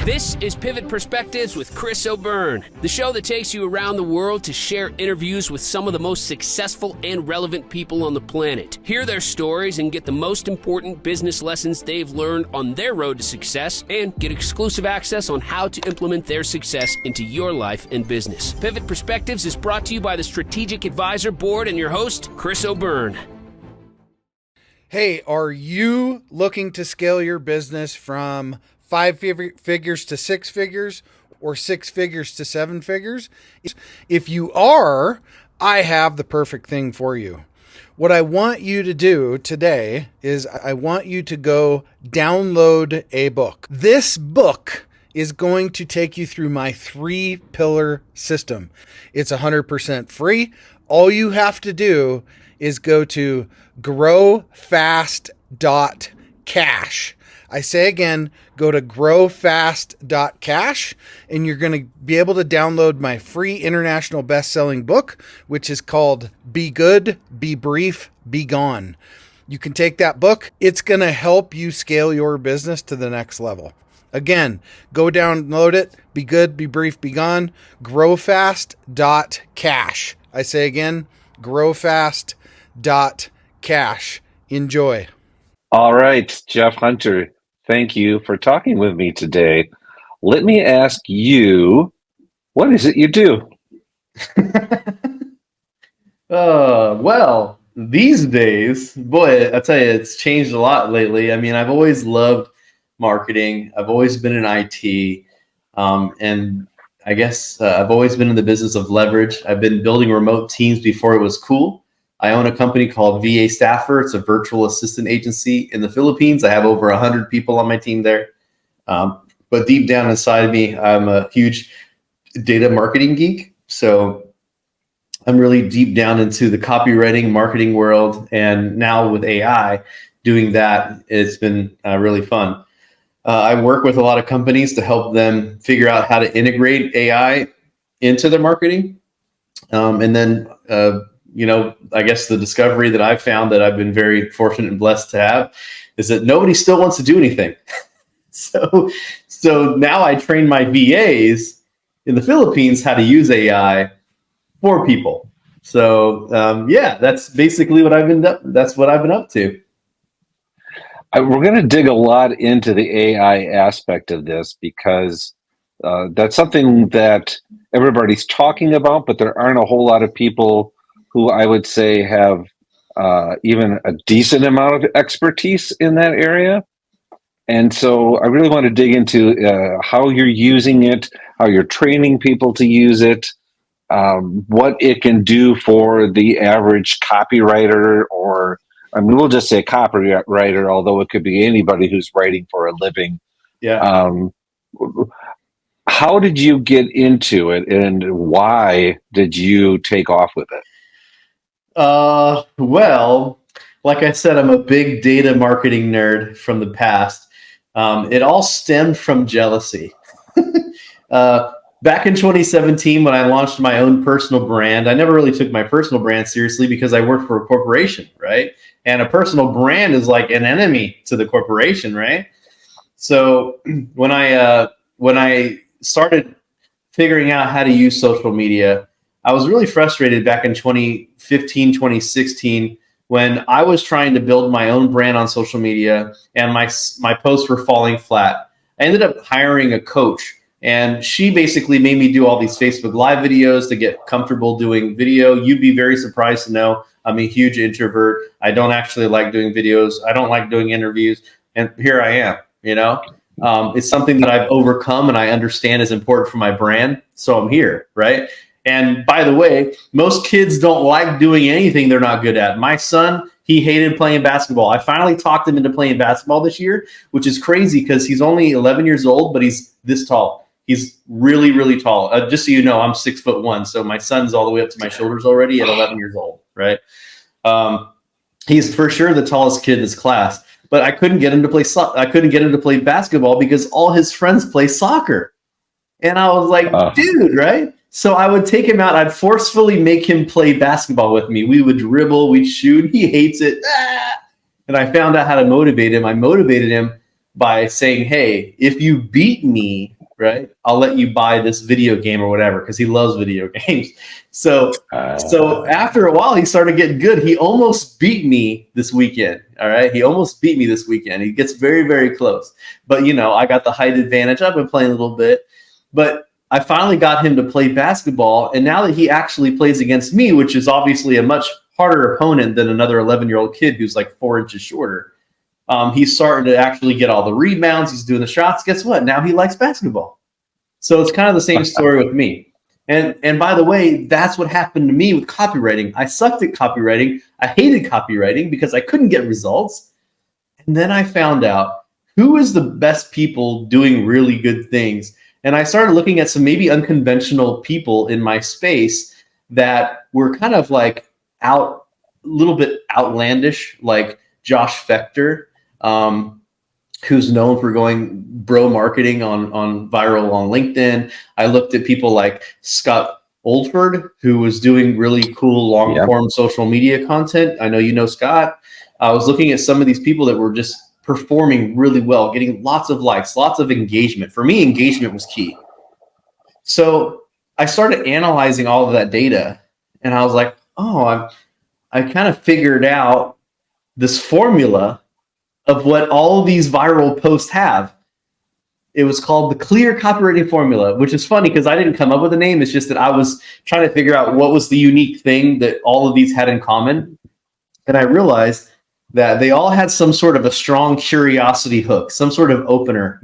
This is Pivot Perspectives with Chris O'Byrne, the show that takes you around the world to share interviews with some of the most successful and relevant people on the planet. Hear their stories and get the most important business lessons they've learned on their road to success, and get exclusive access on how to implement their success into your life and business. Pivot Perspectives is brought to you by the Strategic Advisor Board and your host, Chris O'Byrne. Hey, are you looking to scale your business from 5 figures to 6 figures or 6 figures to 7 figures? If you are, I have the perfect thing for you. What I want you to do today is I want you to go download a book. This book is going to take you through my 3-pillar system. It's 100% free. All you have to do is go to growfast.cash. I say again, go to growfast.cash, and you're going to be able to download my free international best-selling book, which is called Be Good, Be Brief, Be Gone. You can take that book. It's going to help you scale your business to the next level. Again, go download it. Be good, be brief, be gone. Growfast.cash. I say again, growfast.cash. Enjoy. All right, Jeff Hunter, thank you for talking with me today. Let me ask you, what is it you do? Well, these days, boy, I tell you, it's changed a lot lately. I mean, I've always loved marketing. I've always been in IT. And I guess I've always been in the business of leverage. I've been building remote teams before it was cool. I own a company called VA Staffer. It's a virtual assistant agency in the Philippines. I have over 100 people on my team there. But deep down inside of me, I'm a huge data marketing geek. So I'm really deep down into the copywriting marketing world. And now with AI, doing that, it's been really fun. I work with a lot of companies to help them figure out how to integrate AI into their marketing. And then, I guess the discovery that I've found that I've been very fortunate and blessed to have is that nobody still wants to do anything. So now I train my VAs in the Philippines how to use AI for people. So that's basically what that's what I've been up to. We're going to dig a lot into the AI aspect of this because that's something that everybody's talking about, but there aren't a whole lot of people who I would say have even a decent amount of expertise in that area. And so I really want to dig into how you're using it, how you're training people to use it, what it can do for the average copywriter, or we'll just say copywriter, although it could be anybody who's writing for a living. Yeah. How did you get into it, and why did you take off with it? Well, like I said, I'm a big data marketing nerd from the past. It all stemmed from jealousy. Back in 2017, when I launched my own personal brand, I never really took my personal brand seriously because I worked for a corporation, right? And a personal brand is like an enemy to the corporation, right? So when I started figuring out how to use social media, I was really frustrated back in 2015, 2016, when I was trying to build my own brand on social media and my posts were falling flat. I ended up hiring a coach, and she basically made me do all these Facebook Live videos to get comfortable doing video. You'd be very surprised to know I'm a huge introvert. I don't actually like doing videos. I don't like doing interviews. And here I am, it's something that I've overcome and I understand is important for my brand. So I'm here, right? And by the way, most kids don't like doing anything they're not good at. My son, he hated playing basketball. I finally talked him into playing basketball this year, which is crazy because he's only 11 years old, but he's this tall. He's really, really tall. Just so you know, I'm 6'1", so my son's all the way up to my shoulders already at 11 years old, right? He's for sure the tallest kid in his class, but I couldn't get him to play. I couldn't get him to play basketball because all his friends play soccer, and I was like, dude, right? So I would take him out. I'd forcefully make him play basketball with me. We would dribble, we'd shoot. He hates it. And I found out how to motivate him. I motivated him by saying, hey, if you beat me right? I'll let you buy this video game or whatever, because he loves video games. So after a while, he started getting good. He almost beat me this weekend. All right. He almost beat me this weekend. He gets very, very close. But, I got the height advantage. I've been playing a little bit. But I finally got him to play basketball. And now that he actually plays against me, which is obviously a much harder opponent than another 11-year-old kid who's like 4 inches shorter, he's starting to actually get all the rebounds. He's doing the shots. Guess what? Now he likes basketball. So it's kind of the same story with me. And by the way, that's what happened to me with copywriting. I sucked at copywriting. I hated copywriting because I couldn't get results. And then I found out who is the best people doing really good things. And I started looking at some maybe unconventional people in my space that were kind of like a little bit outlandish, like Josh Fechter, who's known for going bro marketing on viral on LinkedIn. I looked at people like Scott Oldford, who was doing really cool long form social media content. I know you know Scott. I was looking at some of these people that were just performing really well, getting lots of likes, lots of engagement. For me, engagement was key. So I started analyzing all of that data, and I was like, oh, I kind of figured out this formula of what all of these viral posts have. It was called the clear copywriting formula, which is funny because I didn't come up with a name. It's just that I was trying to figure out what was the unique thing that all of these had in common. And I realized that they all had some sort of a strong curiosity hook, some sort of opener,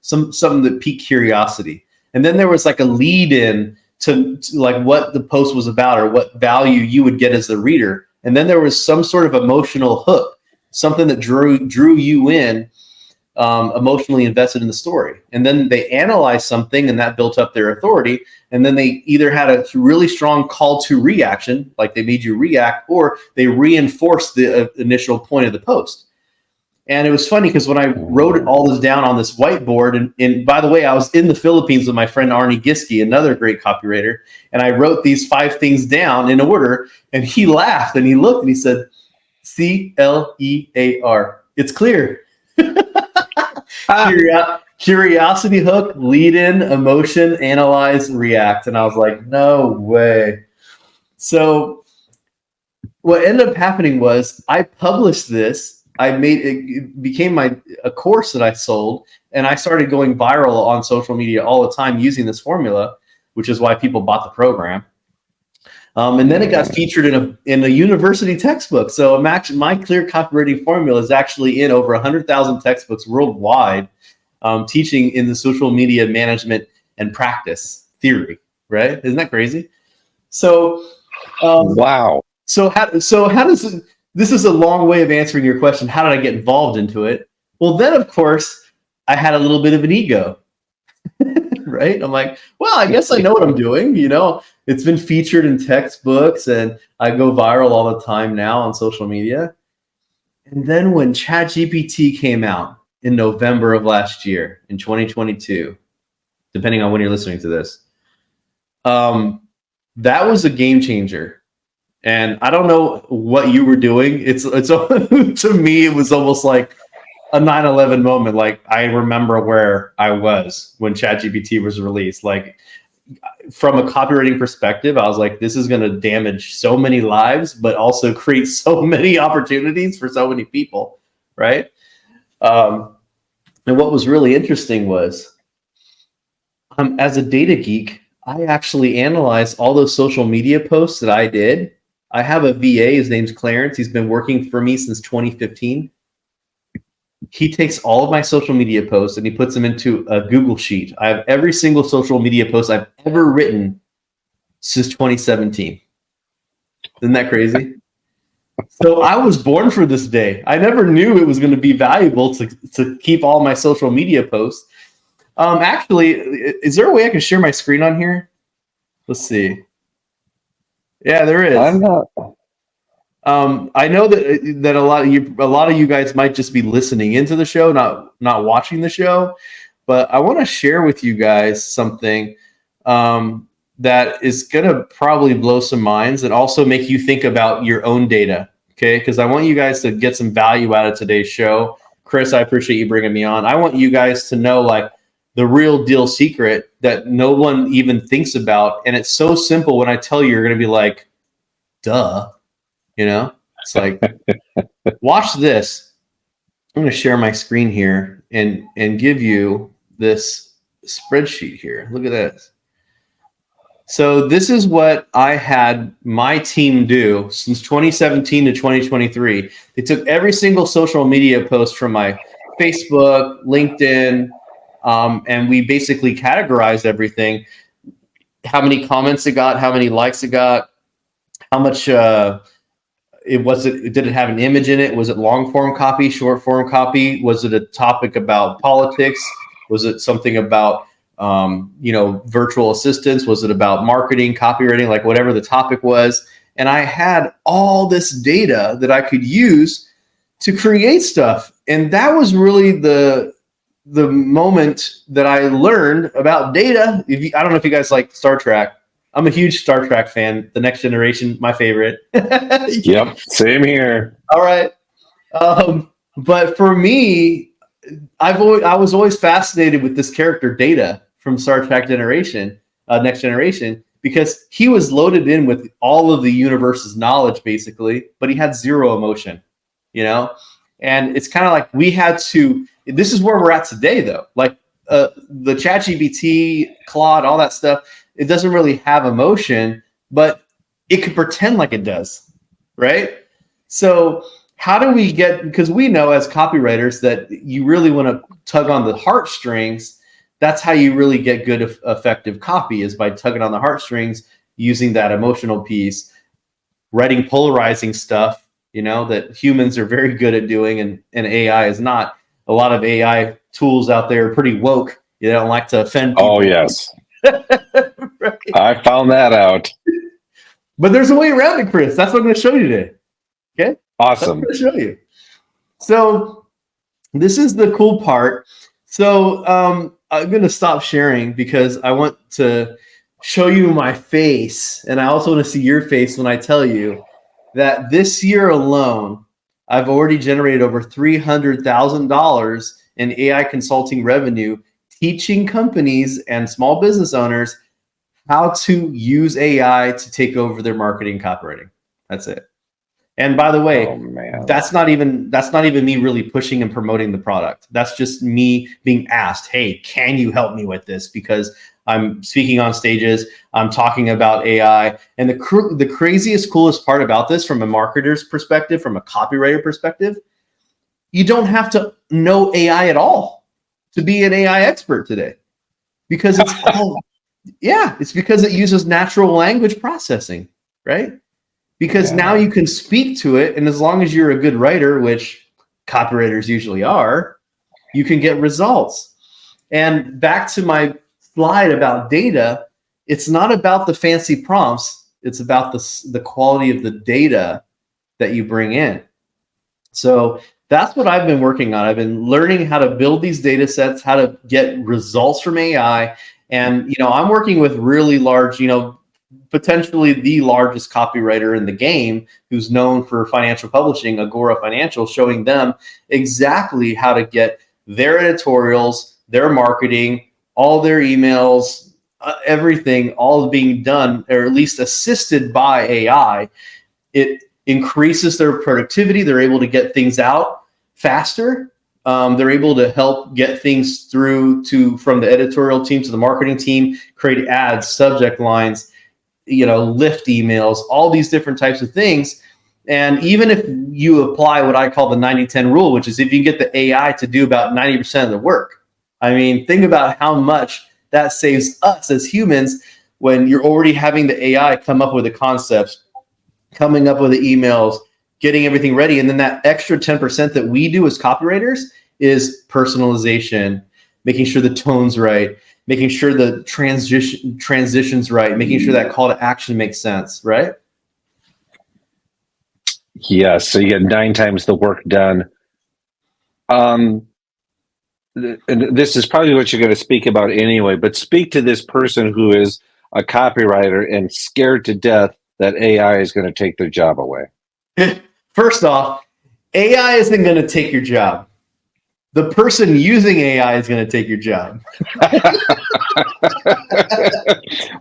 something that piqued curiosity. And then there was like a lead in to like what the post was about or what value you would get as the reader. And then there was some sort of emotional hook, something that drew you in, emotionally invested in the story. And then they analyzed something, and that built up their authority. And then they either had a really strong call to reaction, like they made you react, or they reinforced the initial point of the post. And it was funny because when I wrote all this down on this whiteboard, and by the way, I was in the Philippines with my friend Arnie Giske, another great copywriter, and I wrote these 5 things down in order, and he laughed and he looked and he said, CLEAR. It's clear. Curiosity hook, lead in, emotion, analyze, react. And I was like, no way. So what ended up happening was I published this. It became a course that I sold, and I started going viral on social media all the time using this formula, which is why people bought the program. And then it got featured in a university textbook. So my clear copywriting formula is actually in over 100,000 textbooks worldwide, teaching in the social media management and practice theory. Right? Isn't that crazy? So, wow. So how does this is a long way of answering your question. How did I get involved into it? Well, then of course I had a little bit of an ego. Right? I'm like, well, I guess I know what I'm doing. It's been featured in textbooks, and I go viral all the time now on social media. And then when ChatGPT came out in November of last year, in 2022, depending on when you're listening to this, that was a game changer. And I don't know what you were doing. It's to me, it was almost like a 9/11 moment. Like, I remember where I was when ChatGPT was released. Like, from a copywriting perspective, I was like, this is going to damage so many lives, but also create so many opportunities for so many people, right? And what was really interesting was, as a data geek, I actually analyzed all those social media posts that I did. I have a VA, his name's Clarence. He's been working for me since 2015. He takes all of my social media posts and he puts them into a Google sheet. I have every single social media post I've ever written since 2017. Isn't that crazy? So I was born for this day. I never knew it was going to be valuable to keep all my social media posts. Actually, is there a way I can share my screen on here? Let's see. Yeah, there is. I'm not. I know that a lot of you guys might just be listening into the show, not watching the show. But I want to share with you guys something that is going to probably blow some minds and also make you think about your own data. Okay, because I want you guys to get some value out of today's show. Chris, I appreciate you bringing me on. I want you guys to know, like, the real deal secret that no one even thinks about. And it's so simple. When I tell you, you're going to be like, duh, it's like, watch this. I'm going to share my screen here and give you this spreadsheet here. Look at this. So this is what I had my team do since 2017 to 2023. They took every single social media post from my Facebook, LinkedIn, and we basically categorized everything. How many comments it got, how many likes it got, how much did it have an image in it? Was it long form copy, short form copy? Was it a topic about politics? Was it something about virtual assistants? Was it about marketing, copywriting, like whatever the topic was? And I had all this data that I could use to create stuff. And that was really the moment that I learned about data. I don't know if you guys like Star Trek. I'm a huge Star Trek fan. The Next Generation, my favorite. Yep, same here. All right. But for me, I was always fascinated with this character Data from Star Trek Next Generation, because he was loaded in with all of the universe's knowledge, basically, but he had zero emotion, And it's kind of like we had to. This is where we're at today, though. Like the ChatGPT, Claude, all that stuff. It doesn't really have emotion, but it could pretend like it does, right? So how do we because we know as copywriters that you really want to tug on the heartstrings. That's how you really get good, effective copy, is by tugging on the heartstrings, using that emotional piece, writing polarizing stuff, that humans are very good at doing and AI is not. A lot of AI tools out there are pretty woke. They don't like to offend people. Oh, yes. Right. I found that out. But there's a way around it, Chris. That's what I'm going to show you today. Okay? Awesome. That's what I'm going to show you. So this is the cool part. So I'm going to stop sharing because I want to show you my face. And I also want to see your face when I tell you that this year alone, I've already generated over $300,000 in AI consulting revenue, teaching companies and small business owners how to use AI to take over their marketing copywriting. That's it. And by the way, that's not even me really pushing and promoting the product. That's just me being asked, hey, can you help me with this? Because I'm speaking on stages, I'm talking about AI. And the craziest, coolest part about this from a marketer's perspective, from a copywriter perspective, you don't have to know AI at all to be an AI expert today. Because it's it's because it uses natural language processing, right? Because now you can speak to it, and as long as you're a good writer, which copywriters usually are, you can get results. And back to my slide about data, it's not about the fancy prompts, it's about the quality of the data that you bring in. So that's what I've been working on. I've been learning how to build these data sets, how to get results from AI. And, I'm working with really large, potentially the largest copywriter in the game who's known for financial publishing, Agora Financial, showing them exactly how to get their editorials, their marketing, all their emails, everything, all being done, or at least assisted by AI. It increases their productivity. They're able to get things out faster. They're able to help get things through from the editorial team to the marketing team, create ads, subject lines, lift emails, all these different types of things. And even if you apply what I call the 90-10 rule, which is if you get the AI to do about 90% of the work, I mean, think about how much that saves us as humans when you're already having the AI come up with the concepts, coming up with the emails, getting everything ready. And then that extra 10% that we do as copywriters is personalization, making sure the tone's right, making sure the transition's right, making sure that call to action makes sense, right? Yes, so you get 9 times the work done. And this is probably what you're going to speak about anyway, but speak to this person who is a copywriter and scared to death that AI is going to take their job away. First off, AI isn't going to take your job. The person using AI is going to take your job.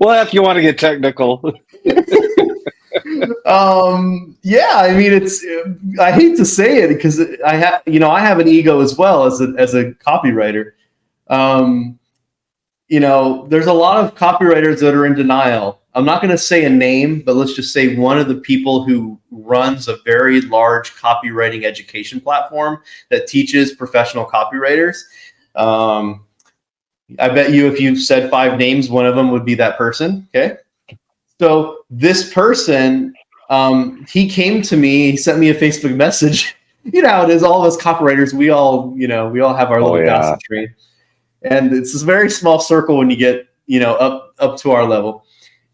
Well, if you want to get technical. Yeah, I mean, I hate to say it because I have an ego as well as a copywriter. There's a lot of copywriters that are in denial. I'm not going to say a name, but let's just say one of the people who runs a very large copywriting education platform that teaches professional copywriters. I bet you if you said 5 names, one of them would be that person. Okay. So this person, he came to me, he sent me a Facebook message. You know how it is, all of us copywriters, we all have our little gossip tree. And it's this very small circle when you get, up to our level.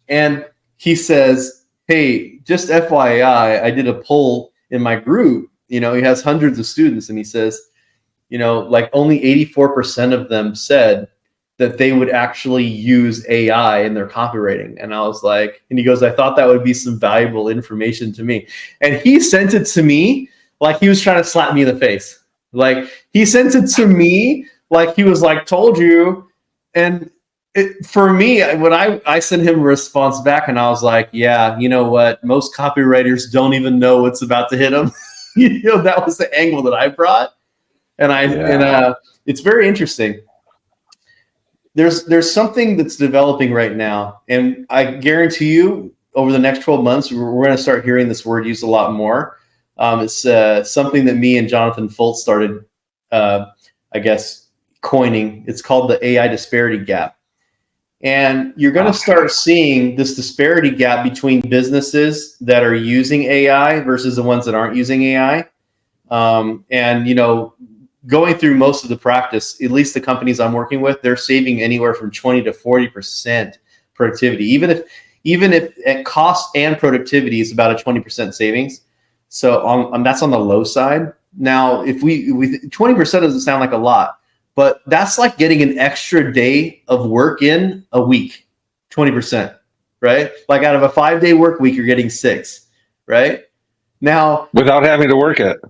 And he says, hey, just FYI, I did a poll in my group. He has hundreds of students, and he says, like only 84% of them said that they would actually use AI in their copywriting. And I was like, and he goes, I thought that would be some valuable information to me. And he sent it to me like he was trying to slap me in the face. Like he sent it to me like he was like, told you. And for me, when I sent him a response back, and I was like, yeah, you know what? Most copywriters don't even know what's about to hit them. That was the angle that I brought. And it's very interesting. There's something that's developing right now, and I guarantee you over the next 12 months, we're going to start hearing this word used a lot more. It's something that me and Jonathan Fultz started, coining. It's called the AI disparity gap. And you're going to start seeing this disparity gap between businesses that are using AI versus the ones that aren't using AI. Going through most of the practice, at least the companies I'm working with, they're saving anywhere from 20 to 40% productivity, even if at cost and productivity is about a 20% savings. So that's on the low side. Now, if we 20% doesn't sound like a lot, but that's like getting an extra day of work in a week, 20%, right? Like out of a 5-day work week, you're getting 6, right? Now, without having to work it.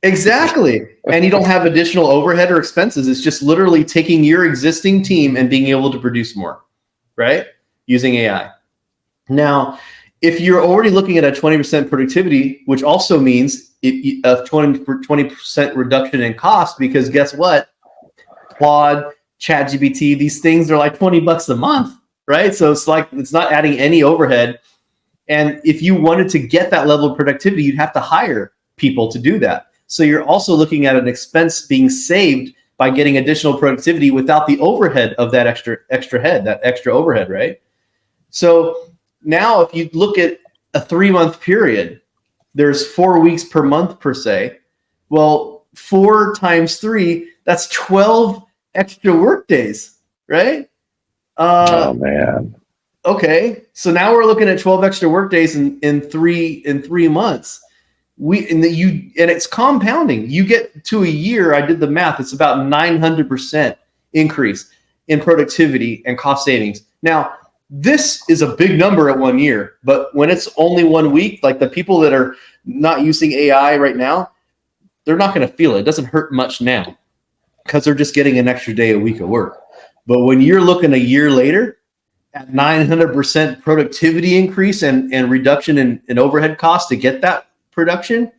Exactly. And you don't have additional overhead or expenses. It's just literally taking your existing team and being able to produce more, right? Using AI. Now, if you're already looking at a 20% productivity, which also means a 20% reduction in cost, because guess what? Claude, ChatGPT, these things are like $20 a month, right? So it's not adding any overhead. And if you wanted to get that level of productivity, you'd have to hire people to do that. So you're also looking at an expense being saved by getting additional productivity without the overhead of that extra overhead, right? So now if you look at a 3-month period, there's 4 weeks per month per se. Well, 4 times 3, that's 12 extra work days, right? Oh man. Okay, so now we're looking at 12 extra work days in 3 months. And it's compounding. You get to a year, I did the math, it's about 900% increase in productivity and cost savings. Now, this is a big number at 1 year, but when it's only 1 week, like the people that are not using AI right now, they're not going to feel it. It doesn't hurt much now because they're just getting an extra day a week of work. But when you're looking a year later at 900% productivity increase and reduction in overhead costs to get that production,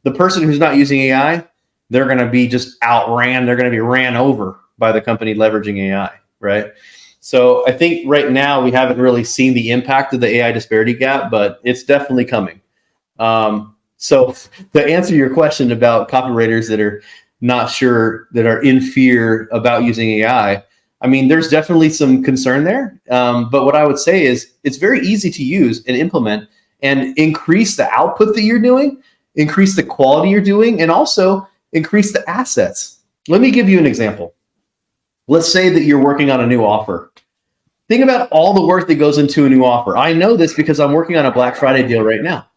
the person who's not using AI, they're going to be just outran. They're going to be ran over by the company leveraging AI, right? So I think right now we haven't really seen the impact of the AI disparity gap, but it's definitely coming. So to answer your question about copywriters that are not sure, that are in fear about using AI, I mean, there's definitely some concern there. But what I would say is it's very easy to use and implement and increase the output that you're doing, increase the quality you're doing, and also increase the assets. Let me give you an example. Let's say that you're working on a new offer. Think about all the work that goes into a new offer. I know this because I'm working on a Black Friday deal right now.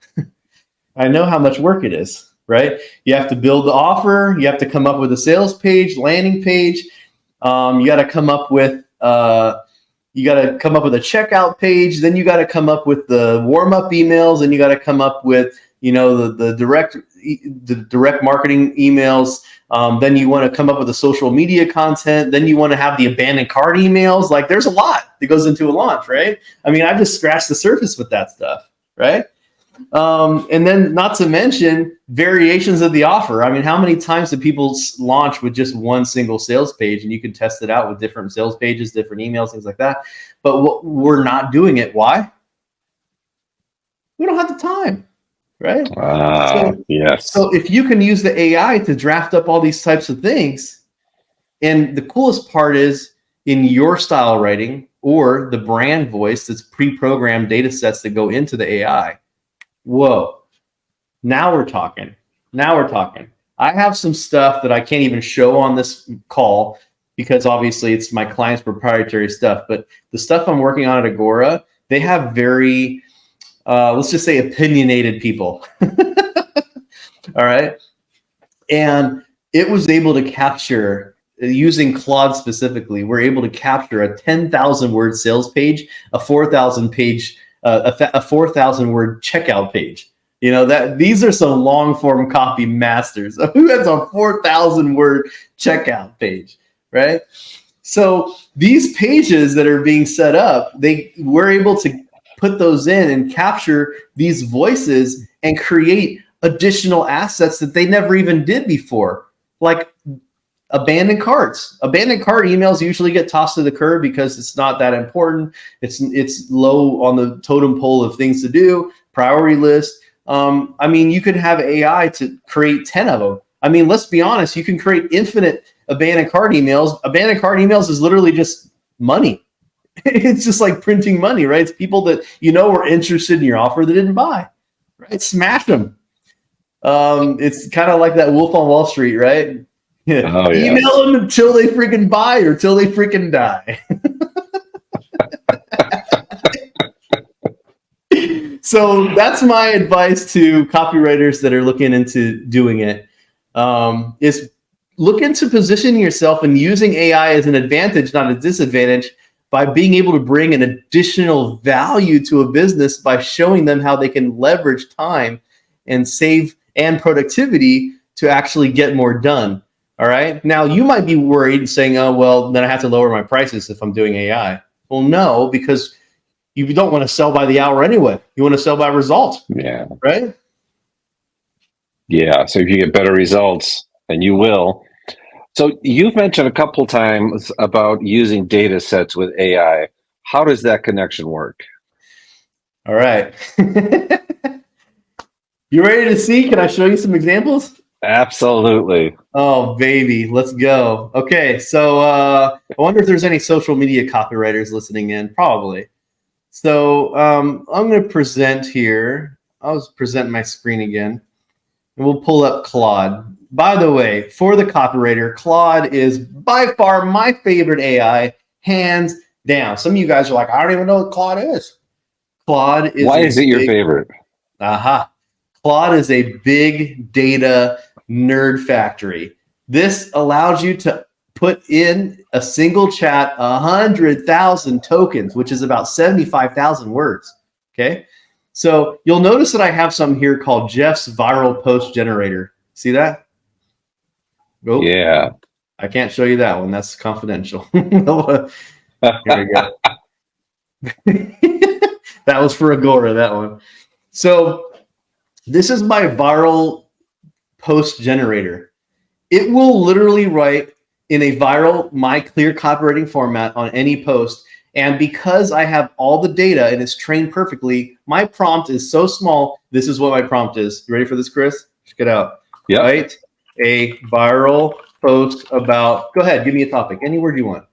I know how much work it is, right? You have to build the offer. You have to come up with a sales page, landing page. You got to come up with a checkout page. Then you got to come up with the warm-up emails, and you got to come up with the direct marketing emails. Then you want to come up with the social media content. Then you want to have the abandoned cart emails. Like there's a lot that goes into a launch, right? I mean, I just scratched the surface with that stuff, right? And then not to mention variations of the offer. I mean, how many times do people launch with just one single sales page, and you can test it out with different sales pages, different emails, things like that. But we're not doing it. Why? We don't have the time, right? Yes. So if you can use the AI to draft up all these types of things, and the coolest part is in your style writing or the brand voice that's pre-programmed data sets that go into the AI. Whoa, now we're talking. I have some stuff that I can't even show on this call because obviously it's my client's proprietary stuff, but the stuff I'm working on at Agora, they have very, let's just say opinionated people. All right. And it was able to capture, using Claude specifically, we're able to capture a 10,000 word sales page, a 4,000 page, a 4,000 word checkout page. You know, that these are some long form copy masters. Who has a 4,000 word checkout page, right? So these pages that are being set up, we're able to put those in and capture these voices and create additional assets that they never even did before, like abandoned carts. Abandoned cart emails usually get tossed to the curb because it's not that important. It's low on the totem pole of things to do. Priority list. I mean, you could have AI to create 10 of them. I mean, let's be honest. You can create infinite abandoned cart emails. Abandoned cart emails is literally just money. It's just like printing money, right? It's people that were interested in your offer that didn't buy, right? Smash them. It's kind of like that Wolf on Wall Street, right? Oh, yes. Email them until they freaking buy or till they freaking die. So that's my advice to copywriters that are looking into doing it. Is look into positioning yourself and using AI as an advantage, not a disadvantage, by being able to bring an additional value to a business by showing them how they can leverage time and save and productivity to actually get more done. All right. Now you might be worried and saying, oh, well, then I have to lower my prices if I'm doing AI. Well, no, because you don't want to sell by the hour anyway. You want to sell by result. Yeah. Right. Yeah. So if you get better results, and you will. So you've mentioned a couple times about using data sets with AI. How does that connection work? All right. You ready to see? Can I show you some examples? Absolutely. Oh, baby. Let's go. Okay. So I wonder if there's any social media copywriters listening in. Probably. So I'm going to present here. I'll just present my screen again. And we'll pull up Claude. By the way, for the copywriter, Claude is by far my favorite AI, hands down. Some of you guys are like, I don't even know what Claude is. Claude is. Why is it your favorite? Aha. Claude is a big data nerd factory. This allows you to put in a single chat 100,000 tokens, which is about 75,000 words. Okay. So you'll notice that I have something here called Jeff's viral post generator. See that? Oh, yeah. I can't show you that one. That's confidential. Here we go. That was for Agora, that one. So this is my viral post generator. It will literally write in a viral, my clear copywriting format on any post. And because I have all the data and it's trained perfectly, my prompt is so small. This is what my prompt is. You ready for this, Chris? Check it out. Yeah. Write a viral post about, go ahead, give me a topic, any word you want.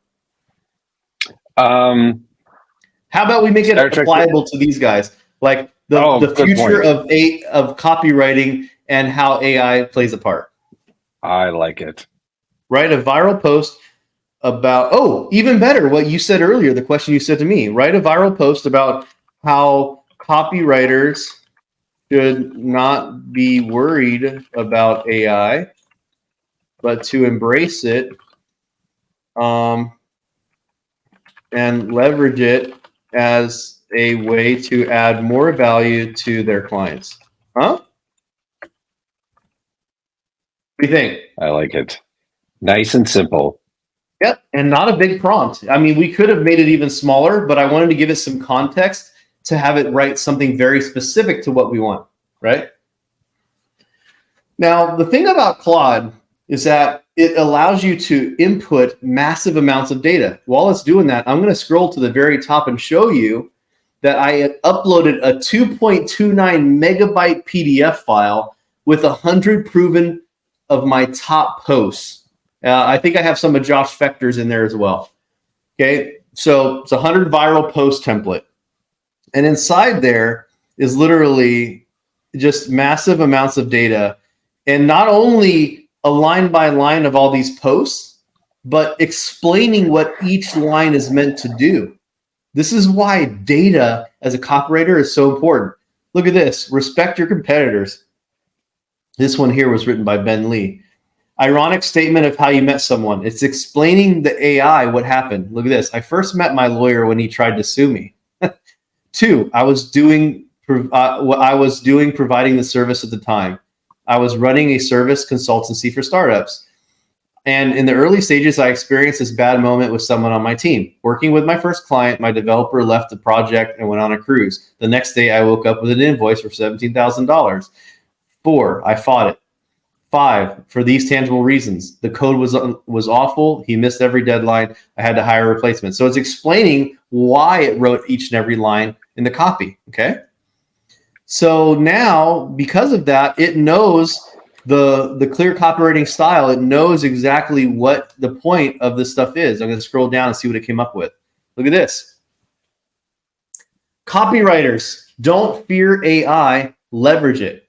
How about we make it applicable to these guys? Like the future of copywriting and how AI plays a part. I like it. Write a viral post about, even better, what you said earlier, the question you said to me. Write a viral post about how copywriters should not be worried about AI, but to embrace it and leverage it as a way to add more value to their clients. Huh? What do you think? I like it. Nice and simple. Yep, and not a big prompt. I mean, we could have made it even smaller, but I wanted to give it some context to have it write something very specific to what we want, right? Now, the thing about Claude is that it allows you to input massive amounts of data. While it's doing that, I'm going to scroll to the very top and show you that I had uploaded a 2.29 megabyte PDF file with 100 proven of my top posts. I think I have some of Josh Fechter's in there as well. Okay, so it's a 100 viral post template. And inside there is literally just massive amounts of data. And not only a line by line of all these posts, but explaining what each line is meant to do. This is why data as a copywriter is so important. Look at this. Respect your competitors. This one here was written by Ben Lee. Ironic statement of how you met someone. It's explaining the AI what happened. Look at this. I first met my lawyer when he tried to sue me. 2, I was doing what I was doing providing the service at the time. I was running a service consultancy for startups. And in the early stages, I experienced this bad moment with someone on my team. Working with my first client, my developer left the project and went on a cruise. The next day, I woke up with an invoice for $17,000. 4, I fought it. 5, for these tangible reasons. The code was awful. He missed every deadline. I had to hire a replacement. So it's explaining why it wrote each and every line in the copy, okay? So now, because of that, it knows the clear copywriting style. It knows exactly what the point of this stuff is. I'm going to scroll down and see what it came up with. Look at this. Copywriters, don't fear AI, leverage it.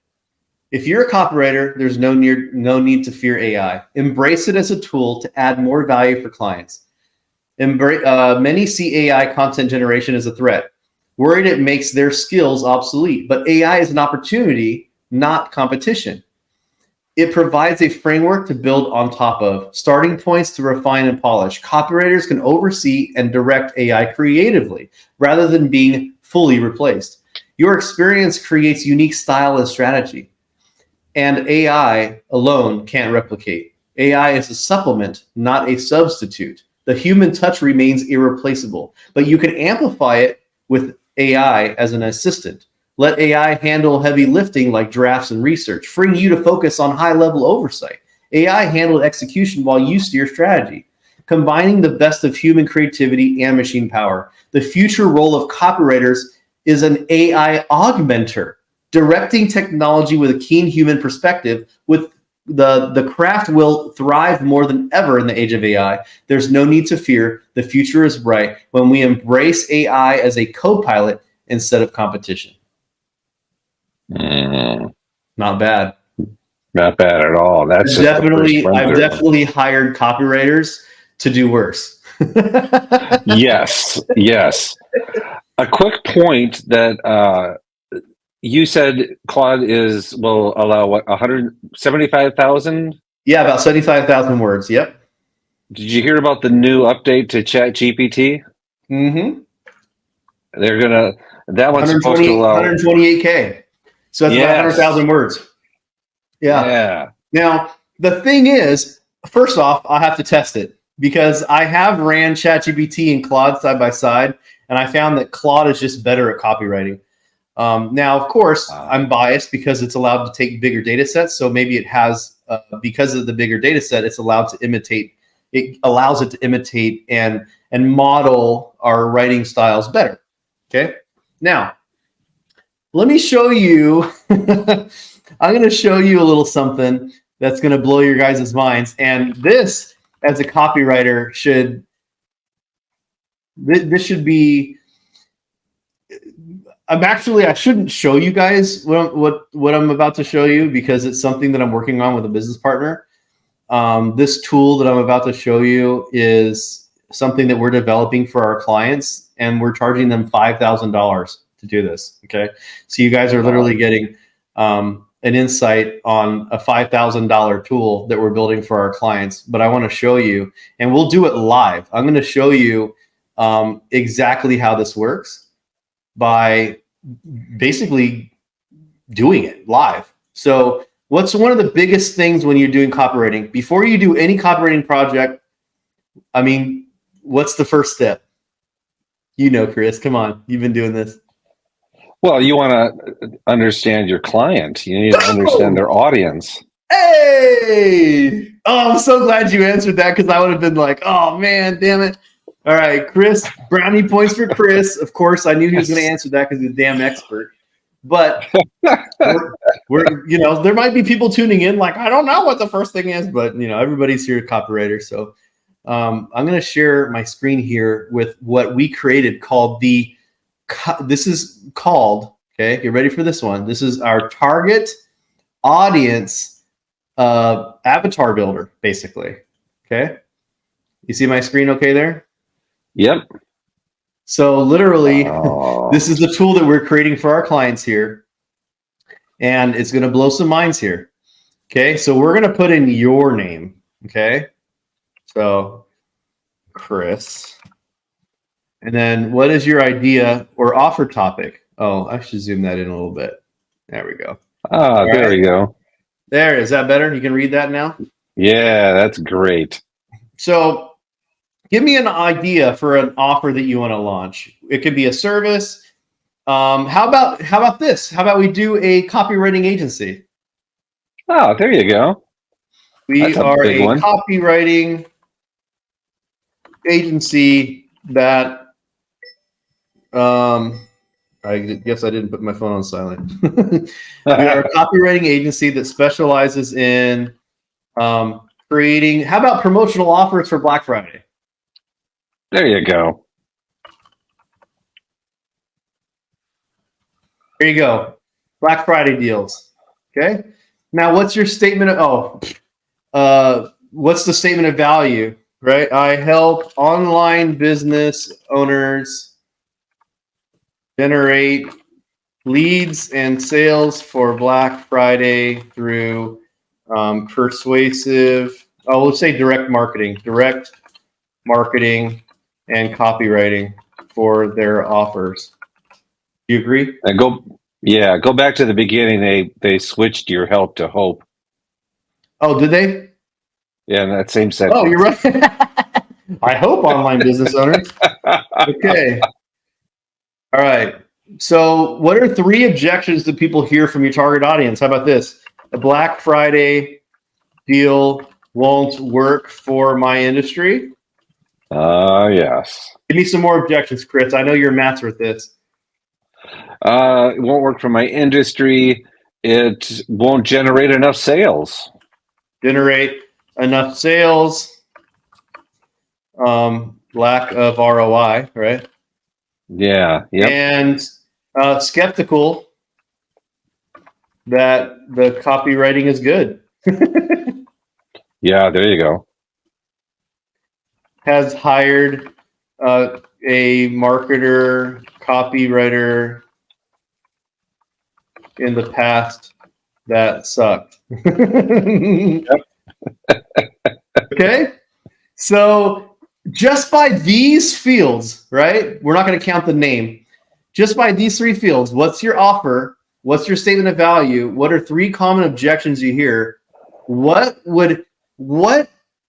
If you're a copywriter, there's no need to fear AI. Embrace it as a tool to add more value for clients. Many see AI content generation as a threat, worried it makes their skills obsolete. But AI is an opportunity, not competition. It provides a framework to build on top of, starting points to refine and polish. Copywriters can oversee and direct AI creatively rather than being fully replaced. Your experience creates unique style and strategy. And AI alone can't replicate. AI is a supplement, not a substitute. The human touch remains irreplaceable, but you can amplify it with AI as an assistant. Let AI handle heavy lifting like drafts and research, freeing you to focus on high-level oversight. AI handled execution while you steer strategy, combining the best of human creativity and machine power. The future role of copywriters is an AI augmenter, directing technology with a keen human perspective. With the craft will thrive more than ever in the age of AI. There's no need to fear. The future is bright when we embrace AI as a co-pilot instead of competition. Not bad. Not bad at all. That's I've definitely hired copywriters to do worse. Yes. A quick point that you said Claude will allow what, 175,000? Yeah, about 75,000 words. Yep. Did you hear about the new update to ChatGPT? Mm-hmm. That one's supposed to allow 128K. So that's about 100,000 words. Yeah. Now, the thing is, first off, I'll have to test it because I have ran ChatGPT and Claude side by side, and I found that Claude is just better at copywriting. Now, of course, I'm biased because it's allowed to take bigger data sets. So maybe it has, because of the bigger data set, it's allowed to imitate. It allows it to imitate and model our writing styles better. Okay. Now, let me show you. I'm going to show you a little something that's going to blow your guys' minds. And this, as a copywriter, this should be. I shouldn't show you guys what I'm about to show you because it's something that I'm working on with a business partner. This tool that I'm about to show you is something that we're developing for our clients, and we're charging them $5,000 to do this. Okay, so you guys are literally getting an insight on a $5,000 tool that we're building for our clients. But I want to show you, and we'll do it live. I'm going to show you exactly how this works by basically doing it live. So What's one of the biggest things when you're doing copywriting? Before you do any copywriting project, I mean, what's the first step? You know, Chris, come on. You've been doing this. Well, you want to understand your client. You need to understand their audience. Hey! Oh, I'm so glad you answered that because I would have been like, oh, man, damn it. All right, Chris, brownie points for Chris. Of course, I knew he was going to answer that because he's a damn expert. But we're, you know, there might be people tuning in like, I don't know what the first thing is, but, you know, everybody's here a copywriter. So I'm going to share my screen here with what we created called this is called, okay, get ready for this one. This is our target audience avatar builder, basically. Okay. You see my screen okay there? Yep. So literally, this is the tool that we're creating for our clients here. And it's going to blow some minds here. Okay. So we're going to put in your name. Okay. So Chris. And then what is your idea or offer topic? Oh, I should zoom that in a little bit. There we go. There we go. There. Is that better? You can read that now? Yeah, that's great. So give me an idea for an offer that you want to launch. It could be a service. How about this? How about we do a copywriting agency? Oh, there you go. We are a copywriting agency that I guess I didn't put my phone on silent. We are a copywriting agency that specializes in creating. How about promotional offers for Black Friday? There you go. There you go. Black Friday deals. Okay. Now, what's your statement of? What's the statement of value? Right. I help online business owners generate leads and sales for Black Friday through persuasive. Let's say direct marketing and copywriting for their offers. Do you agree? Go back to the beginning. They switched your help to hope. Oh, did they? Yeah, in that same sentence. Oh, you're right. I hope online business owners. Okay. All right. So what are 3 objections that people hear from your target audience? How about this? A Black Friday deal won't work for my industry. Yes. Give me some more objections, Chris. I know you're a master at this. It won't work for my industry. It won't generate enough sales. Generate enough sales. Lack of ROI, right? Yeah. Yep. And skeptical that the copywriting is good. Yeah, there you go. Has hired a marketer, copywriter in the past that sucked. Okay. So just by these fields, right? We're not going to count the name. Just by these 3 fields, what's your offer? What's your statement of value? What are 3 common objections you hear? What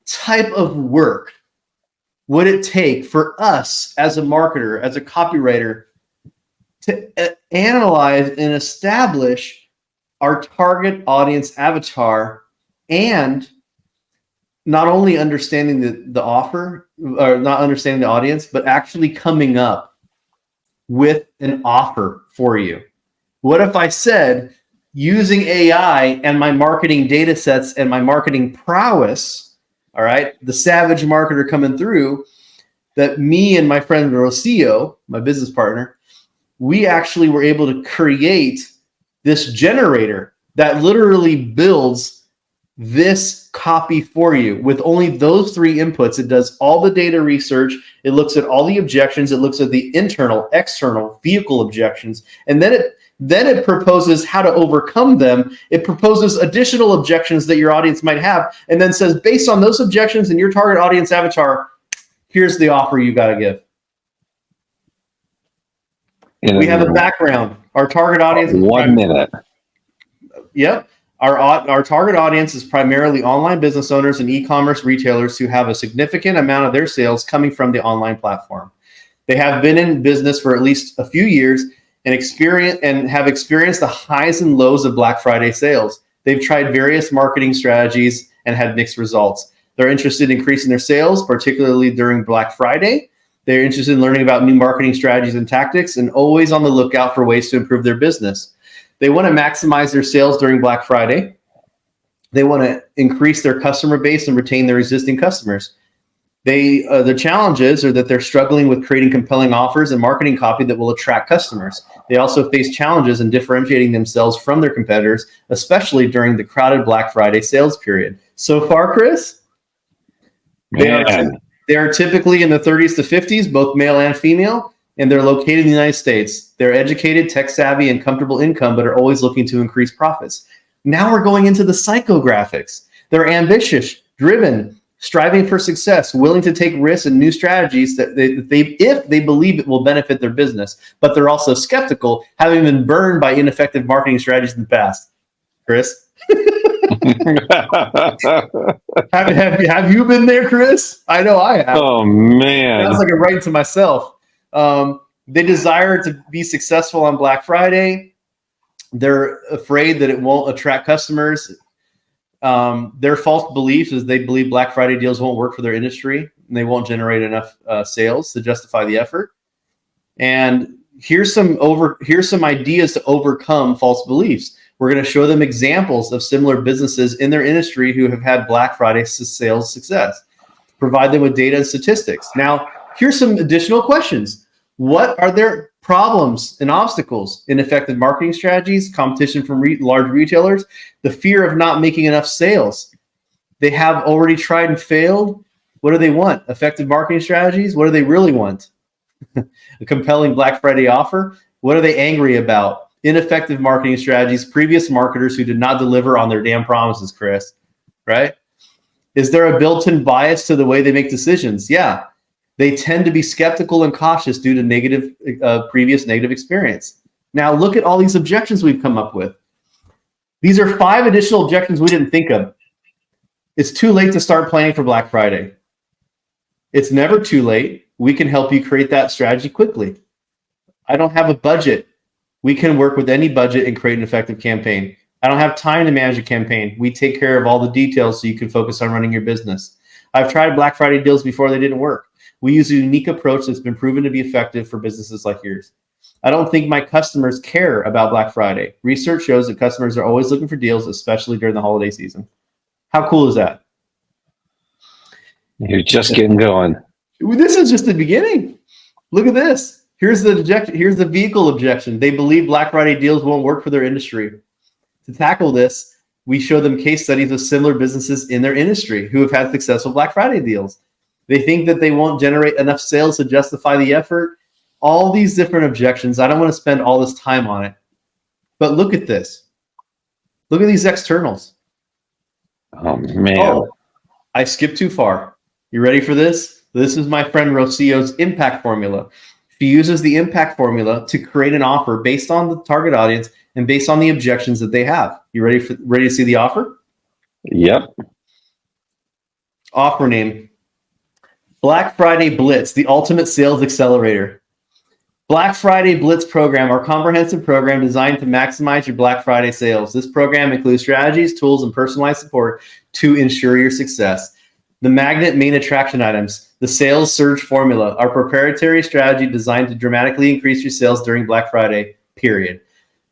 type of work would it take for us as a marketer, as a copywriter, to analyze and establish our target audience avatar, and not only understanding the offer, or not understanding the audience, but actually coming up with an offer for you? What if I said, using AI and my marketing data sets and my marketing prowess, all right, the savage marketer coming through, that me and my friend Rocio, my business partner, we actually were able to create this generator that literally builds this copy for you with only those 3 inputs. It does all the data research. It looks at all the objections. It looks at the internal, external, vehicle objections. And then it proposes how to overcome them. It proposes additional objections that your audience might have, and then says, based on those objections and your target audience avatar, here's the offer you got to give. We have a background. Our target audience. 1 minute. Yep. Our target audience is primarily online business owners and e-commerce retailers who have a significant amount of their sales coming from the online platform. They have been in business for at least a few years and have experienced the highs and lows of Black Friday sales. They've tried various marketing strategies and had mixed results. They're interested in increasing their sales, particularly during Black Friday. They're interested in learning about new marketing strategies and tactics and always on the lookout for ways to improve their business. They want to maximize their sales during Black Friday. They want to increase their customer base and retain their existing customers. The challenges are that they're struggling with creating compelling offers and marketing copy that will attract customers. They also face challenges in differentiating themselves from their competitors, especially during the crowded Black Friday sales period. So far, Chris? They are typically in the 30s to 50s, both male and female, and they're located in the United States. They're educated, tech-savvy, and comfortable income, but are always looking to increase profits. Now we're going into the psychographics. They're ambitious, driven, striving for success, willing to take risks and new strategies that if they believe it will benefit their business, but they're also skeptical, having been burned by ineffective marketing strategies in the past. Chris? have you been there, Chris? I know I have. Oh, man. Sounds like a right to myself. They desire to be successful on Black Friday. They're afraid that it won't attract customers. Their false belief is they believe Black Friday deals won't work for their industry and they won't generate enough sales to justify the effort. And here's some ideas to overcome false beliefs. We're going to show them examples of similar businesses in their industry who have had Black Friday sales success. Provide them with data and statistics. Now, here's some additional questions. What are their problems and obstacles? Ineffective marketing strategies, competition from large retailers, the fear of not making enough sales. They have already tried and failed. What do they want? Effective marketing strategies? What do they really want? A compelling Black Friday offer? What are they angry about? Ineffective marketing strategies, previous marketers who did not deliver on their damn promises, Chris, right? Is there a built-in bias to the way they make decisions? Yeah. They tend to be skeptical and cautious due to previous negative experience. Now, look at all these objections we've come up with. These are 5 additional objections we didn't think of. It's too late to start planning for Black Friday. It's never too late. We can help you create that strategy quickly. I don't have a budget. We can work with any budget and create an effective campaign. I don't have time to manage a campaign. We take care of all the details so you can focus on running your business. I've tried Black Friday deals before, they didn't work. We use a unique approach that's been proven to be effective for businesses like yours. I don't think my customers care about Black Friday. Research shows that customers are always looking for deals, especially during the holiday season. How cool is that? You're just getting going. This is just the beginning. Look at this. Here's the vehicle objection. They believe Black Friday deals won't work for their industry. To tackle this, we show them case studies of similar businesses in their industry who have had successful Black Friday deals. They think that they won't generate enough sales to justify the effort. All these different objections. I don't want to spend all this time on it. But look at this. Look at these externals. Oh, man. Oh, I skipped too far. You ready for this? This is my friend Rocio's impact formula. She uses the impact formula to create an offer based on the target audience and based on the objections that they have. You ready to see the offer? Yep. Offer name. Black Friday Blitz, the ultimate sales accelerator. Black Friday Blitz program, our comprehensive program designed to maximize your Black Friday sales. This program includes strategies, tools, and personalized support to ensure your success. The magnet main attraction items, the sales surge formula, our proprietary strategy designed to dramatically increase your sales during Black Friday, period.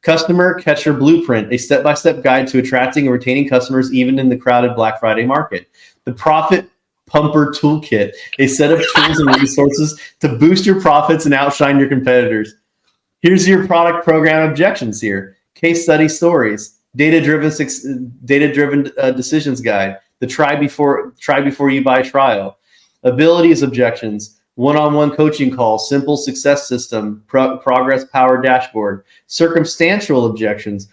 Customer Catcher Blueprint, a step-by-step guide to attracting and retaining customers even in the crowded Black Friday market. The Profit Pumper Toolkit, a set of tools and resources to boost your profits and outshine your competitors. Here's your product program objections here. Case study stories, data-driven decisions guide, the try before you buy trial, abilities objections, one-on-one coaching call, simple success system, progress power dashboard, circumstantial objections,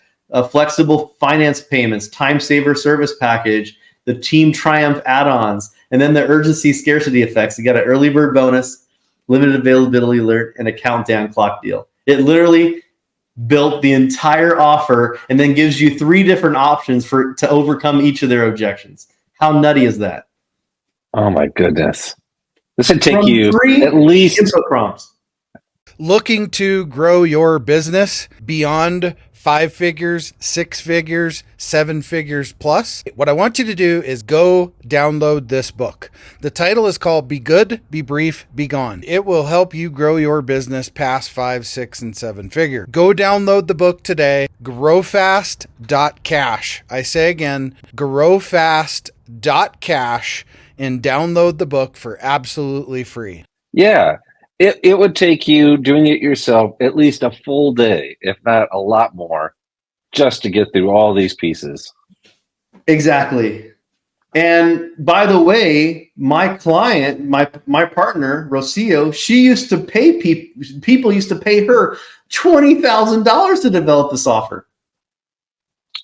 flexible finance payments, time saver service package, the Team Triumph add-ons, and then the urgency scarcity effects. You got an early bird bonus, limited availability alert, and a countdown clock deal. It literally built the entire offer and then gives you 3 different options to overcome each of their objections. How nutty is that? Oh my goodness. This would take From you 3 at least input prompts. Looking to grow your business beyond 5 figures, 6 figures, 7 figures plus? What I want you to do is go download this book. The title is called Be Good, Be Brief, Be Gone. It will help you grow your business past 5, 6, and 7 figure. Go download the book today, growfast.cash. I say again, growfast.cash, and download the book for absolutely free. Yeah. It would take you doing it yourself at least a full day, if not a lot more, just to get through all these pieces. Exactly. And by the way, my client, my partner, Rocio, she used to pay people used to pay her $20,000 to develop this offer.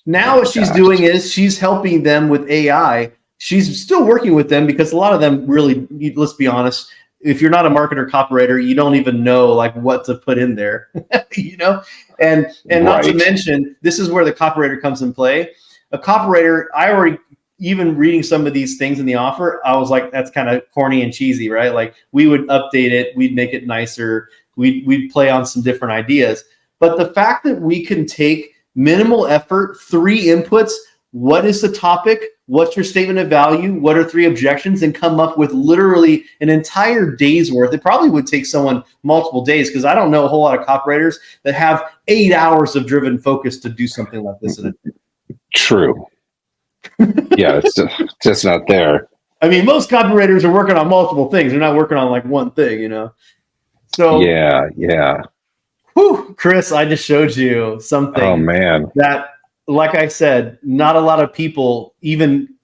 Now what she's doing is she's helping them with AI. She's still working with them because a lot of them really, let's be honest, if you're not a marketer copywriter, you don't even know like what to put in there, you know? And not to mention, this is where the copywriter comes in play. A copywriter, I already, even reading some of these things in the offer, I was like, that's kind of corny and cheesy, right? Like we would update it, we'd make it nicer, we'd play on some different ideas. But the fact that we can take minimal effort, 3 inputs, what is the topic? What's your statement of value? What are 3 objections? And come up with literally an entire day's worth. It probably would take someone multiple days because I don't know a whole lot of copywriters that have 8 hours of driven focus to do something like this in a day. True. Yeah, it's just not there. I mean, most copywriters are working on multiple things. They're not working on like one thing, you know? So yeah. Whew, Chris, I just showed you something. Oh man. That, like I said, not a lot of people even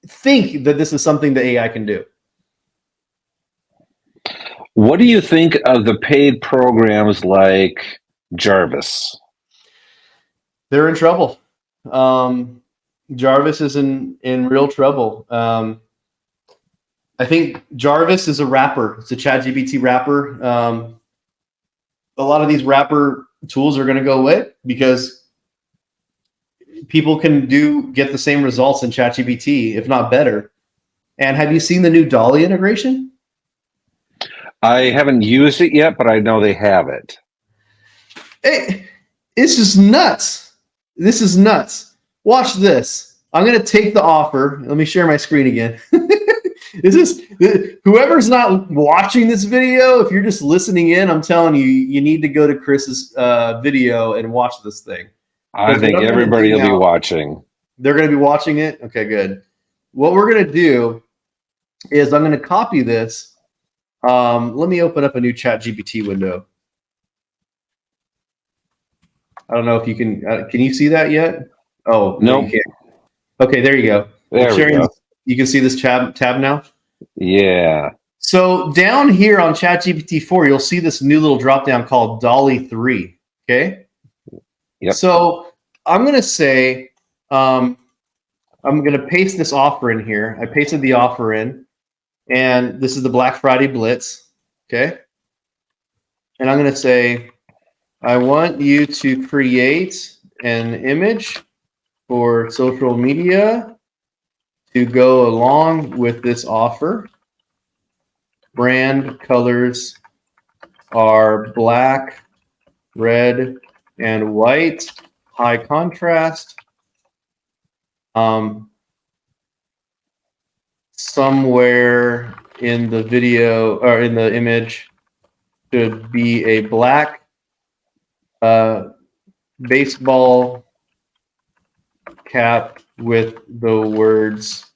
think that this is something that AI can do. What do you think of the paid programs like Jarvis? They're in trouble. Jarvis is in real trouble. I think Jarvis is a wrapper. It's a ChatGPT wrapper. A lot of these wrapper tools are going to go away because people can get the same results in ChatGPT, if not better. And have you seen the new Dolly integration? I haven't used it yet, but I know they have it. It's just nuts. This is nuts. Watch this. I'm going to take the offer. Let me share my screen again. Whoever's not watching this video, if you're just listening in, I'm telling you, you need to go to Chris's video and watch this thing. I think everybody will be watching. They're going to be watching it? Okay, good. What we're going to do is I'm going to copy this. Let me open up a new ChatGPT window. I don't know if you can you see that yet? Oh, no, you can't. Okay, there you go. There we go. You can see this tab now? Yeah. So down here on ChatGPT 4, you'll see this new little drop down called Dolly 3. Okay? Yep. So I'm going to say, I'm going to paste this offer in here. I pasted the offer in, and this is the Black Friday Blitz. Okay. And I'm going to say, I want you to create an image for social media to go along with this offer. Brand colors are black, red, and white, high contrast. Somewhere in the video or in the image should be a black baseball cap with the words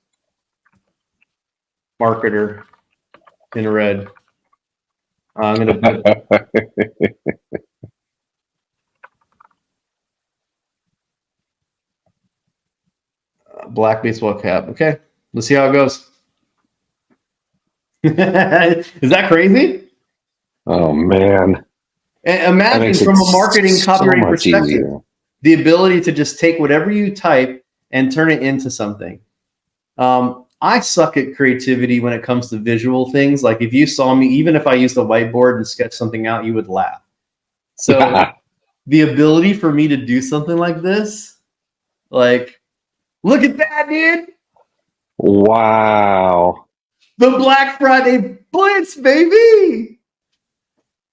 marketer in red. I'm going to put black baseball cap. Okay, let's see how it goes. Is that crazy? Oh man! And imagine from a marketing copywriting perspective, the ability to just take whatever you type and turn it into something. I suck at creativity when it comes to visual things. Like if you saw me, even if I used a whiteboard and sketched something out, you would laugh. So the ability for me to do something like this, like, look at that, dude. Wow. The Black Friday Blitz, baby.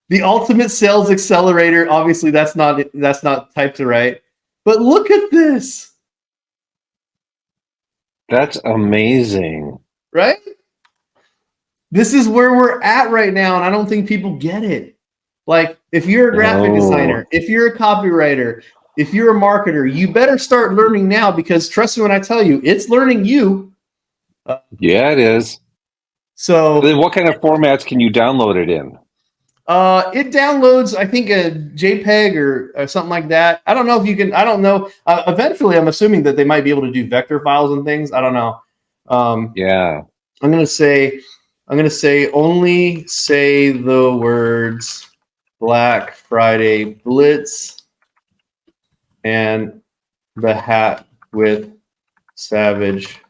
The ultimate sales accelerator. Obviously, that's not typed to write. But look at this. That's amazing. Right? This is where we're at right now, and I don't think people get it. Like, if you're a graphic designer, if you're a copywriter, if you're a marketer, you better start learning now, because trust me when I tell you, it's learning you. Yeah, it is. So then what kind of formats can you download it in? It downloads, I think, a JPEG or something like that. I don't know if you can. I don't know. Eventually, I'm assuming that they might be able to do vector files and things. I don't know. Yeah. I'm gonna say only say the words Black Friday Blitz and the hat with Savage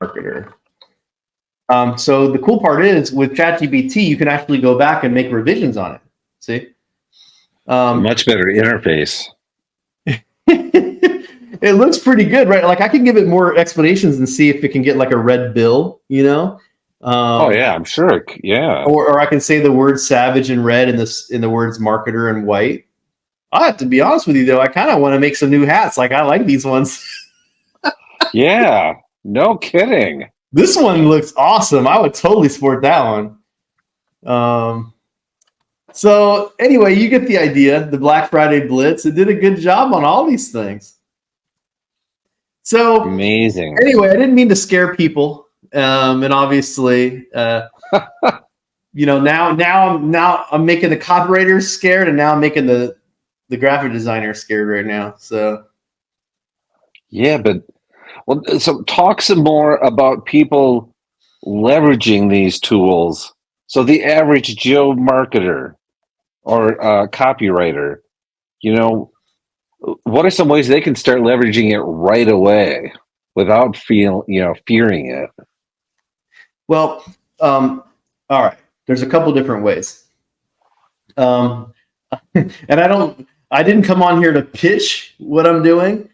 Marketer. So the cool part is with ChatGPT, you can actually go back and make revisions on it. See? Much better interface. It looks pretty good, right? Like I can give it more explanations and see if it can get like a red bill, you know? Oh yeah, I'm sure. Yeah. Or I can say the word savage in red and in the words marketer in white. I have to be honest with you though, I kind of want to make some new hats. Like I like these ones. Yeah. No kidding. This one looks awesome. I would totally sport that one. So anyway, you get the idea. The Black Friday Blitz, it did a good job on all these things. So amazing. Anyway, I didn't mean to scare people. And obviously, you know, now I'm making the copywriters scared, and now I'm making the graphic designer scared right now. So yeah, but so talk some more about people leveraging these tools. So the average Joe marketer or copywriter, you know, what are some ways they can start leveraging it right away without fearing it? Well, all right. There's a couple different ways. And I didn't come on here to pitch what I'm doing,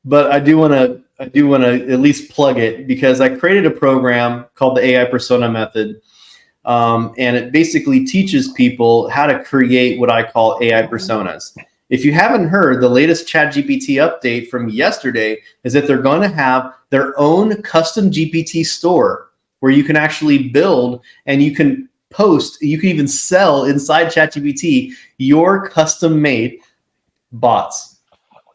but I do want to at least plug it, because I created a program called the AI Persona Method. And it basically teaches people how to create what I call AI personas. If you haven't heard, the latest ChatGPT update from yesterday is that they're going to have their own custom GPT store where you can actually build and you can post, you can even sell inside ChatGPT your custom made bots,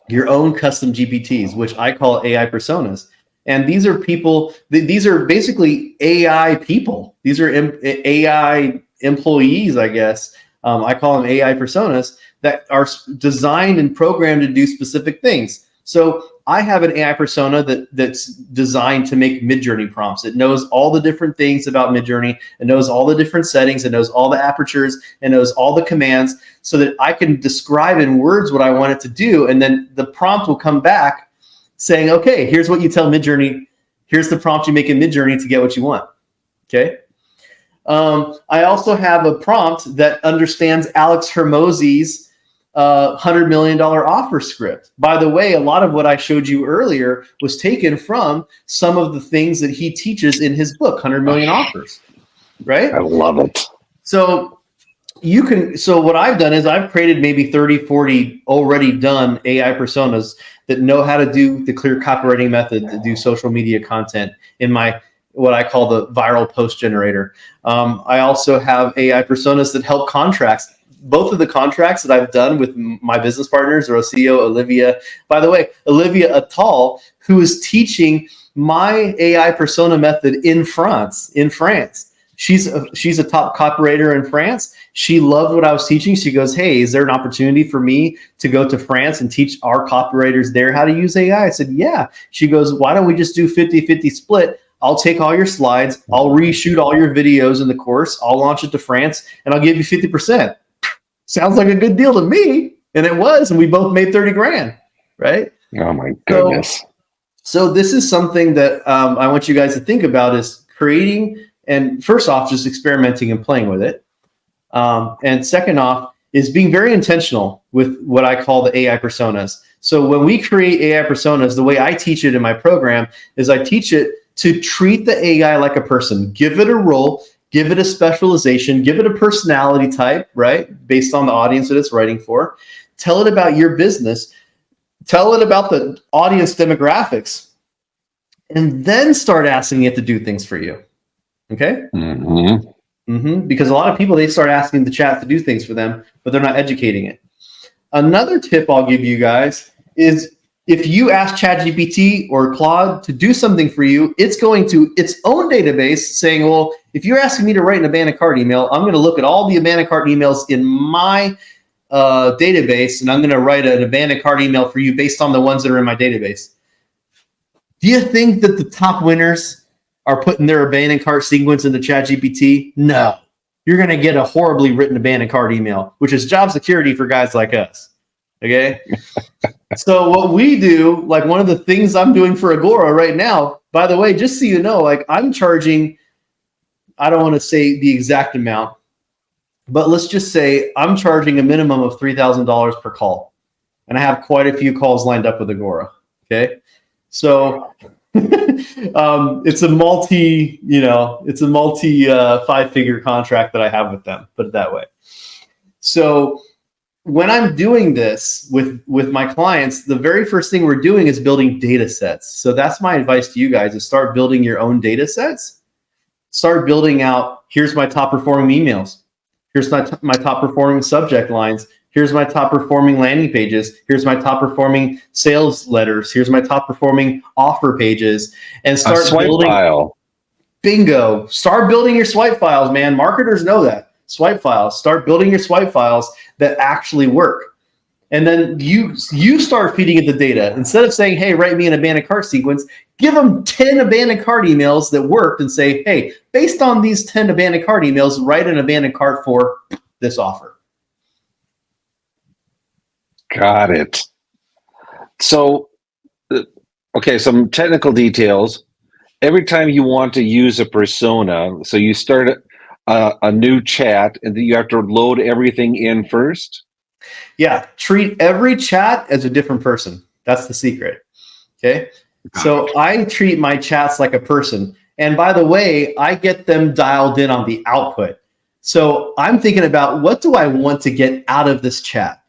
your own custom GPTs, which I call AI personas. And these are people, these are basically AI people. These are AI employees, I guess. I call them AI personas that are designed and programmed to do specific things. So I have an AI persona that's designed to make Midjourney prompts. It knows all the different things about Midjourney. It knows all the different settings. It knows all the apertures. It knows all the commands so that I can describe in words what I want it to do. And then the prompt will come back saying, okay, here's what you tell Midjourney. Here's the prompt you make in Midjourney to get what you want. Okay. I also have a prompt that understands Alex Hermosi's $100 million offer script. By the way, a lot of what I showed you earlier was taken from some of the things that he teaches in his book, 100 Million Offers, right? I love it. So what I've done is I've created maybe 30, 40 already done AI personas that know how to do the clear copywriting method to do social media content in my, what I call the viral post generator. I also have AI personas that help contracts. Both of the contracts that I've done with my business partners, Rocio, Olivia. By the way, Olivia Attal, who is teaching my AI persona method in France. She's a top copywriter in France. She loved what I was teaching. She goes, hey, is there an opportunity for me to go to France and teach our copywriters there how to use AI? I said, yeah. She goes, why don't we just do 50-50 split? I'll take all your slides. I'll reshoot all your videos in the course. I'll launch it to France and I'll give you 50%. Sounds like a good deal to me. And it was, and we both made 30 grand, right? Oh my goodness. So this is something that I want you guys to think about, is creating, and first off, just experimenting and playing with it. And second off is being very intentional with what I call the AI personas. So when we create AI personas, the way I teach it in my program is I teach it to treat the AI like a person, give it a role, give it a specialization, give it a personality type, right? Based on the audience that it's writing for. Tell it about your business. Tell it about the audience demographics. And then start asking it to do things for you. Okay? Because a lot of people, they start asking the chat to do things for them, but they're not educating it. Another tip I'll give you guys is if you ask ChatGPT or Claude to do something for you, it's going to its own database saying, well, if you're asking me to write an abandoned cart email, I'm going to look at all the abandoned cart emails in my database, and I'm going to write an abandoned cart email for you based on the ones that are in my database. Do you think that the top winners are putting their abandoned cart sequence into ChatGPT? No. You're going to get a horribly written abandoned cart email, which is job security for guys like us. Okay? So what we do, like one of the things I'm doing for Agora right now, by the way, just so you know, like I'm charging, I don't want to say the exact amount, but let's just say I'm charging a minimum of $3,000 per call. And I have quite a few calls lined up with Agora. Okay? So it's a multi 5-figure contract that I have with them, put it that way. So when I'm doing this with my clients, the very first thing we're doing is building data sets. So that's my advice to you guys, is start building your own data sets. Start building out, here's my top performing emails. Here's my top performing subject lines. Here's my top performing landing pages. Here's my top performing sales letters. Here's my top performing offer pages. And start building. File. Bingo. Start building your swipe files, man. Marketers know that. Swipe files. Start building your swipe files that actually work. And then you start feeding it the data. Instead of saying, hey, write me an abandoned cart sequence, give them 10 abandoned cart emails that worked and say, hey, based on these 10 abandoned cart emails, write an abandoned cart for this offer. Got it. So, okay, some technical details. Every time you want to use a persona, so you start a new chat and then you have to load everything in first? Yeah, treat every chat as a different person. That's the secret. Okay? So I treat my chats like a person. And by the way, I get them dialed in on the output. So I'm thinking about, what do I want to get out of this chat?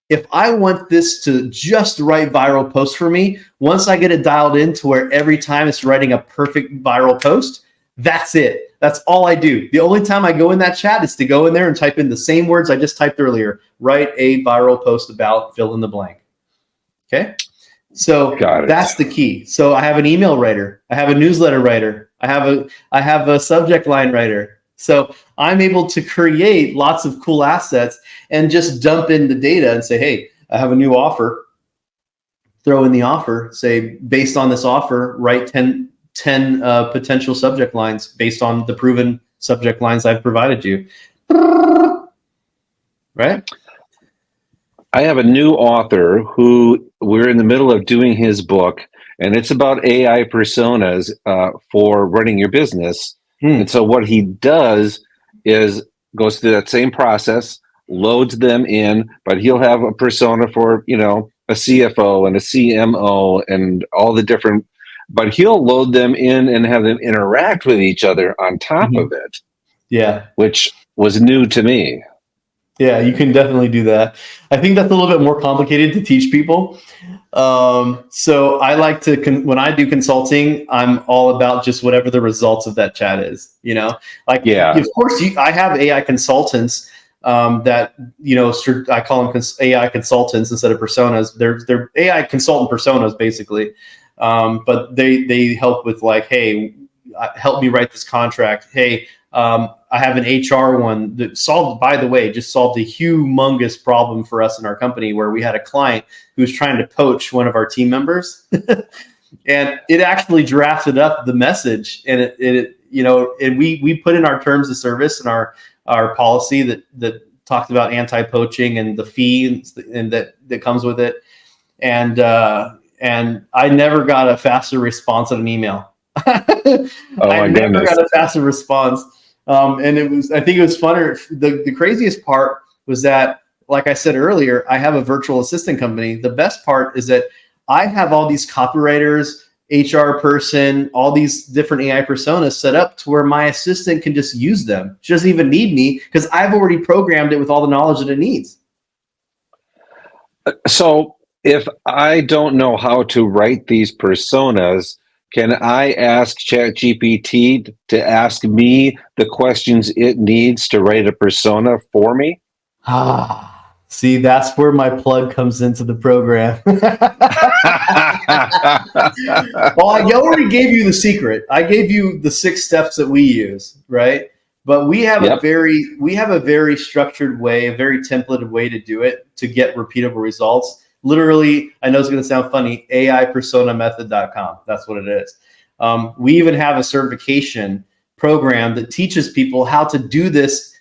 If I want this to just write viral posts for me, once I get it dialed in to where every time it's writing a perfect viral post, that's it. That's all I do. The only time I go in that chat is to go in there and type in the same words I just typed earlier. Write a viral post about fill in the blank. Okay? So that's the key. So I have an email writer. I have a newsletter writer. I have a subject line writer. So I'm able to create lots of cool assets and just dump in the data and say, hey, I have a new offer. Throw in the offer. Say, based on this offer, write 10 potential subject lines based on the proven subject lines I've provided you. Right? I have a new author who we're in the middle of doing his book, and it's about AI personas for running your business. And so what he does is goes through that same process, loads them in, but he'll have a persona for, a CFO and a CMO and all the different, but he'll load them in and have them interact with each other on top of it. Yeah. Which was new to me. Yeah, you can definitely do that. I think that's a little bit more complicated to teach people. So I like to, when I do consulting, I'm all about just whatever the results of that chat is, of course, I have AI consultants that, I call them AI consultants instead of personas. They're AI consultant personas basically. But they help with hey, help me write this contract. Hey, I have an HR one that solved a humongous problem for us in our company, where we had a client who was trying to poach one of our team members. And it actually drafted up the message, and and we put in our terms of service and our policy that talked about anti-poaching and the fee and that comes with it. And I never got a faster response on an email. I never got a faster response. And I think it was funner. The craziest part was that like I said earlier, I have a virtual assistant company. The best part is that I have all these copywriters, HR person, all these different AI personas set up to where my assistant can just use them. She doesn't even need me because I've already programmed it with all the knowledge that it needs. So if I don't know how to write these personas, can I ask ChatGPT to ask me the questions it needs to write a persona for me? See, that's where my plug comes into the program. Well, I already gave you the secret. I gave you the 6 steps that we use, right? But we have Yep. a very structured way, a very templated way to do it to get repeatable results. Literally, I know it's going to sound funny, AIpersonamethod.com. That's what it is. We even have a certification program that teaches people how to do this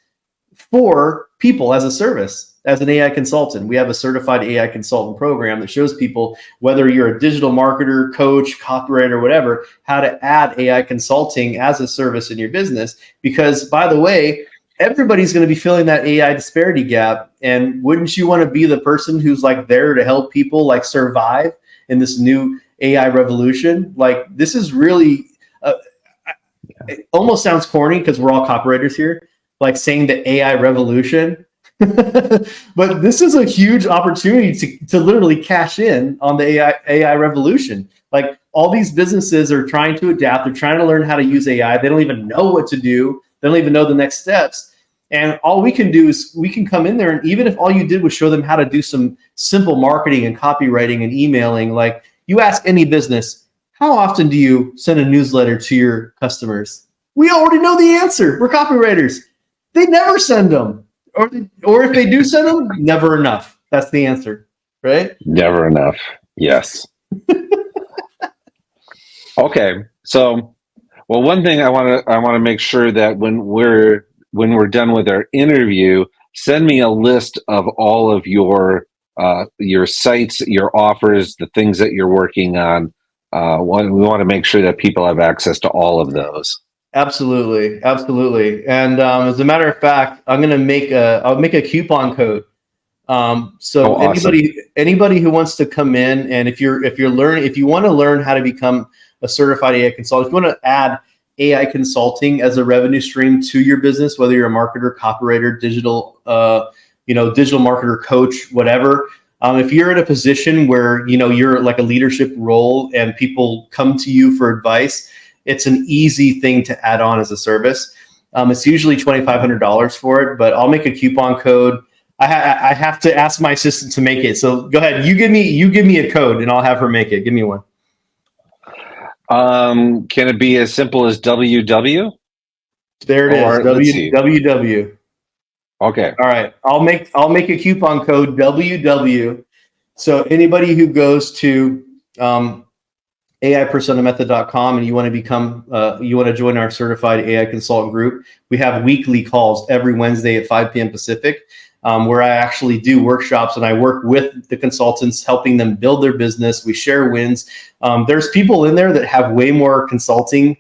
for people as a service. As an AI consultant, we have a certified AI consultant program that shows people, whether you're a digital marketer, coach, copywriter, whatever, how to add AI consulting as a service in your business. Because, by the way, everybody's going to be filling that AI disparity gap. And wouldn't you want to be the person who's like there to help people like survive in this new AI revolution? Like, this is really, it almost sounds corny because we're all copywriters here, like saying the AI revolution. But this is a huge opportunity to literally cash in on the AI revolution. Like, all these businesses are trying to adapt. They're trying to learn how to use AI. They don't even know what to do. They don't even know the next steps. And all we can do is we can come in there, and even if all you did was show them how to do some simple marketing and copywriting and emailing, like you ask any business, how often do you send a newsletter to your customers? We already know the answer. We're copywriters. They never send them. Or if they do send them, never enough. That's the answer, right? Never enough. Yes. Okay. So, well, one thing I want to make sure that when we're done with our interview, send me a list of all of your sites, your offers, the things that you're working on. We want to make sure that people have access to all of those. Absolutely, absolutely. And as a matter of fact, I'll make a coupon code. So awesome. anybody who wants to come in, and if you want to learn how to become a certified AI consultant, if you want to add AI consulting as a revenue stream to your business, whether you're a marketer, copywriter, digital marketer, coach, whatever. If you're in a position where you're like a leadership role and people come to you for advice, it's an easy thing to add on as a service. It's usually $2,500 for it, but I'll make a coupon code. I have to ask my assistant to make it. So go ahead. You give me a code and I'll have her make it. Give me one. Can it be as simple as WW? There it is. WW. Okay. All right. I'll make a coupon code WW. So anybody who goes to AIpersonamethod.com and you want to join our certified AI consultant group, we have weekly calls every Wednesday at 5 p.m. Pacific, where I actually do workshops and I work with the consultants, helping them build their business. We share wins. There's people in there that have way more consulting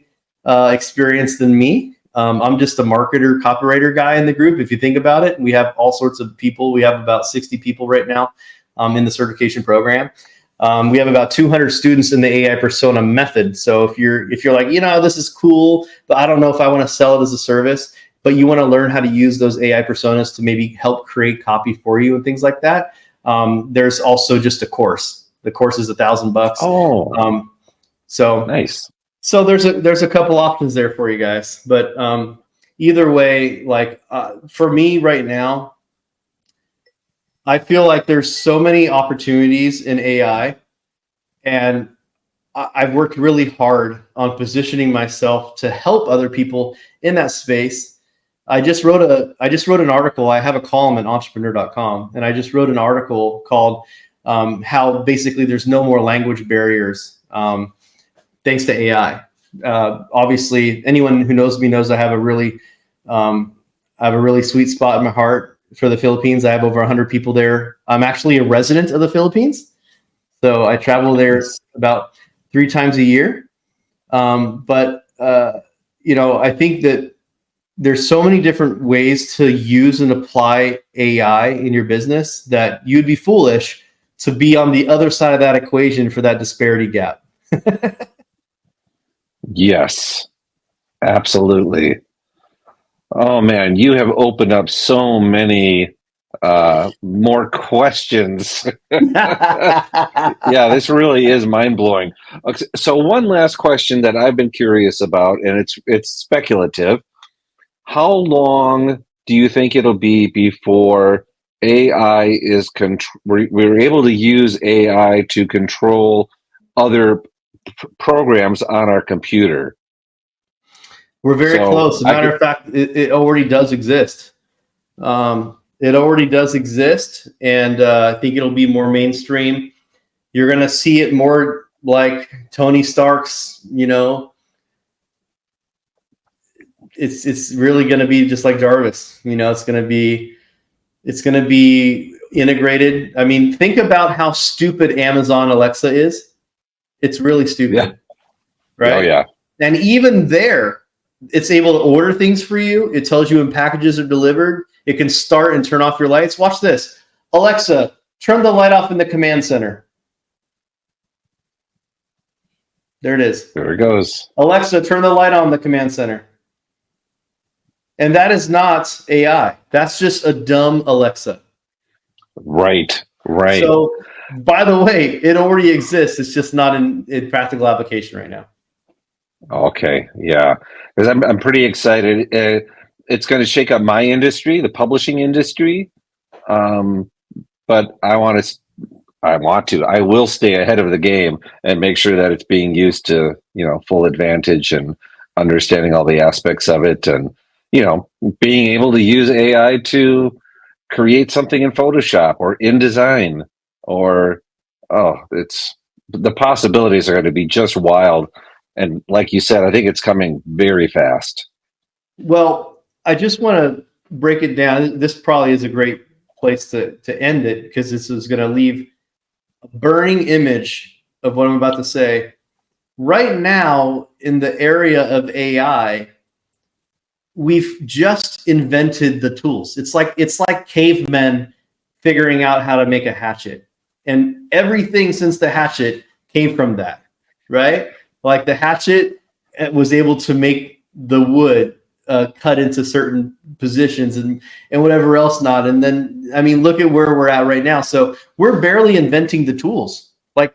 experience than me. I'm just a marketer, copywriter guy in the group. If you think about it, we have all sorts of people. We have about 60 people right now in the certification program. We have about 200 students in the AI persona method. So if you're like, this is cool, but I don't know if I want to sell it as a service, but you want to learn how to use those AI personas to maybe help create copy for you and things like that, there's also just a course. The course is $1,000. Oh, so nice. So there's a couple options there for you guys, but either way, like for me right now, I feel like there's so many opportunities in AI, and I've worked really hard on positioning myself to help other people in that space. I just wrote an article. I have a column at entrepreneur.com, and I just wrote an article called how basically there's no more language barriers thanks to AI. Obviously, anyone who knows me knows I have a really sweet spot in my heart for the Philippines. I have over 100 people there. I'm actually a resident of the Philippines, so I travel there about 3 times a year. I think that there's so many different ways to use and apply AI in your business that you'd be foolish to be on the other side of that equation for that disparity gap. Yes, absolutely. Oh man, you have opened up so many more questions. Yeah, this really is mind blowing. So one last question that I've been curious about, and it's speculative. How long do you think it'll be before AI is we're able to use AI to control other programs on our computer? We're very So close. As a matter of fact, it already does exist. It already does exist, and I think it'll be more mainstream. You're going to see it more like Tony Stark's, it's really going to be just like Jarvis. It's going to be integrated. I mean, think about how stupid Amazon Alexa is. It's really stupid, yeah. right? Oh yeah. And even there, it's able to order things for you. It tells you when packages are delivered. It can start and turn off your lights. Watch this. Alexa, turn the light off in the command center. There it is. There it goes. Alexa, turn the light on in the command center. And that is not AI. That's just a dumb Alexa. Right. So, by the way, it already exists. It's just not in practical application right now. Okay, yeah, because I'm pretty excited. It's going to shake up my industry, the publishing industry. But I will stay ahead of the game and make sure that it's being used to, full advantage and understanding all the aspects of it, and being able to use AI to create something in Photoshop or InDesign, or it's the possibilities are going to be just wild. And like you said, I think it's coming very fast. Well, I just want to break it down. This probably is a great place to end it, because this is going to leave a burning image of what I'm about to say. Right now, in the area of AI, we've just invented the tools. It's like cavemen figuring out how to make a hatchet. And everything since the hatchet came from that, right? Like the hatchet was able to make the wood cut into certain positions and whatever else not. And then, I mean, look at where we're at right now. So we're barely inventing the tools. Like,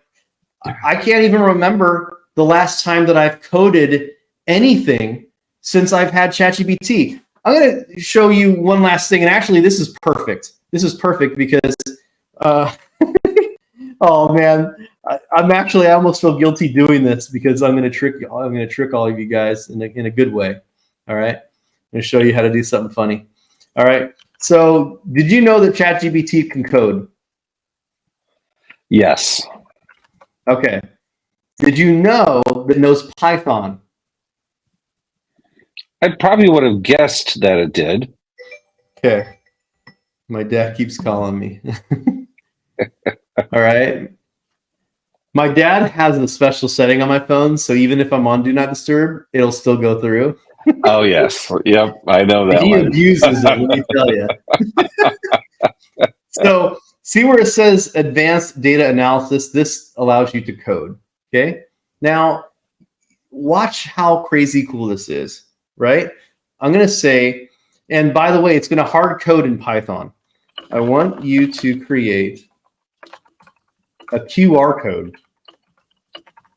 I can't even remember the last time that I've coded anything since I've had ChatGPT. I'm going to show you one last thing. And actually, this is perfect. This is perfect because, oh man, I almost feel guilty doing this because I'm going to trick all of you guys in a good way. All right. I'm going to show you how to do something funny. All right. So did you know that ChatGPT can code? Yes. Okay. Did you know that it knows Python? I probably would have guessed that it did. Okay. My dad keeps calling me. All right. My dad has a special setting on my phone, so even if I'm on Do Not Disturb, it'll still go through. Oh, yes. Yep. I know that He one. abuses it, let me tell you. So see where it says advanced data analysis? This allows you to code. Okay. Now, watch how crazy cool this is, right? I'm going to say, and by the way, it's going to hard code in Python. I want you to create a QR code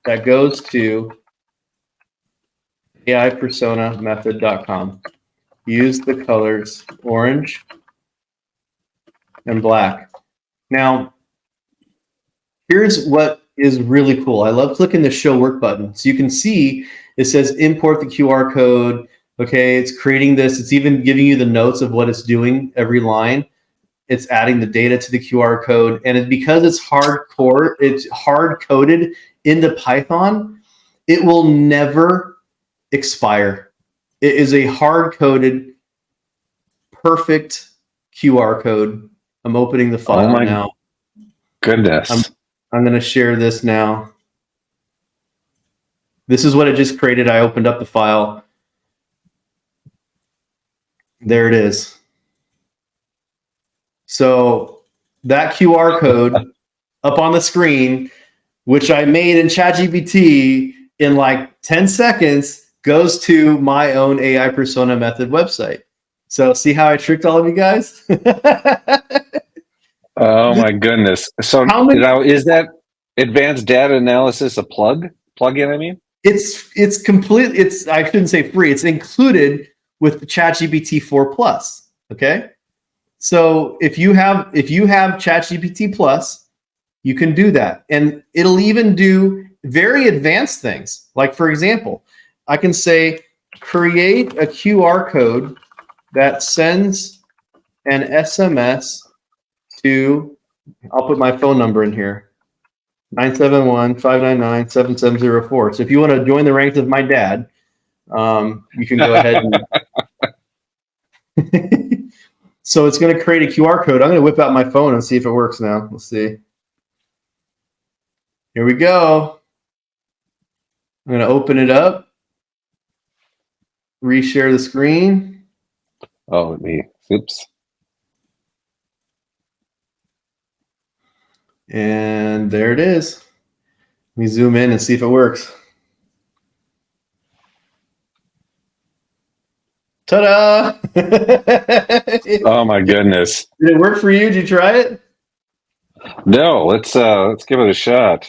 that goes to AIpersonamethod.com. Use the colors orange and black. Now, here's what is really cool. I love clicking the show work button. So you can see it says import the QR code. Okay, it's creating this. It's even giving you the notes of what it's doing every line. It's adding the data to the QR code. And because it's hardcore, it's hard coded into Python, it will never expire. It is a hard coded, perfect QR code. I'm opening the file now. Goodness. I'm going to share this now. This is what it just created. I opened up the file. There it is. So that QR code up on the screen, which I made in ChatGPT in like 10 seconds, goes to my own AI persona method website. So see how I tricked all of you guys? Oh my goodness! So How many? now is that advanced data analysis a plug-in? I mean, It's complete. It's, I shouldn't say free. It's included with ChatGPT 4 Plus. Okay. So if you have ChatGPT Plus, you can do that, and it'll even do very advanced things. Like, for example, I can say create a QR code that sends an SMS to, I'll put my phone number in here, 971-599-7704. So if you want to join the ranks of my dad, you can go ahead and so it's going to create a QR code. I'm going to whip out my phone and see if it works now. Let's see. Here we go. I'm going to open it up, reshare the screen. oh, oops. And there it is. Let me zoom in and see if it works. Ta-da! Oh my goodness! Did it work for you? Did you try it? No, let's give it a shot.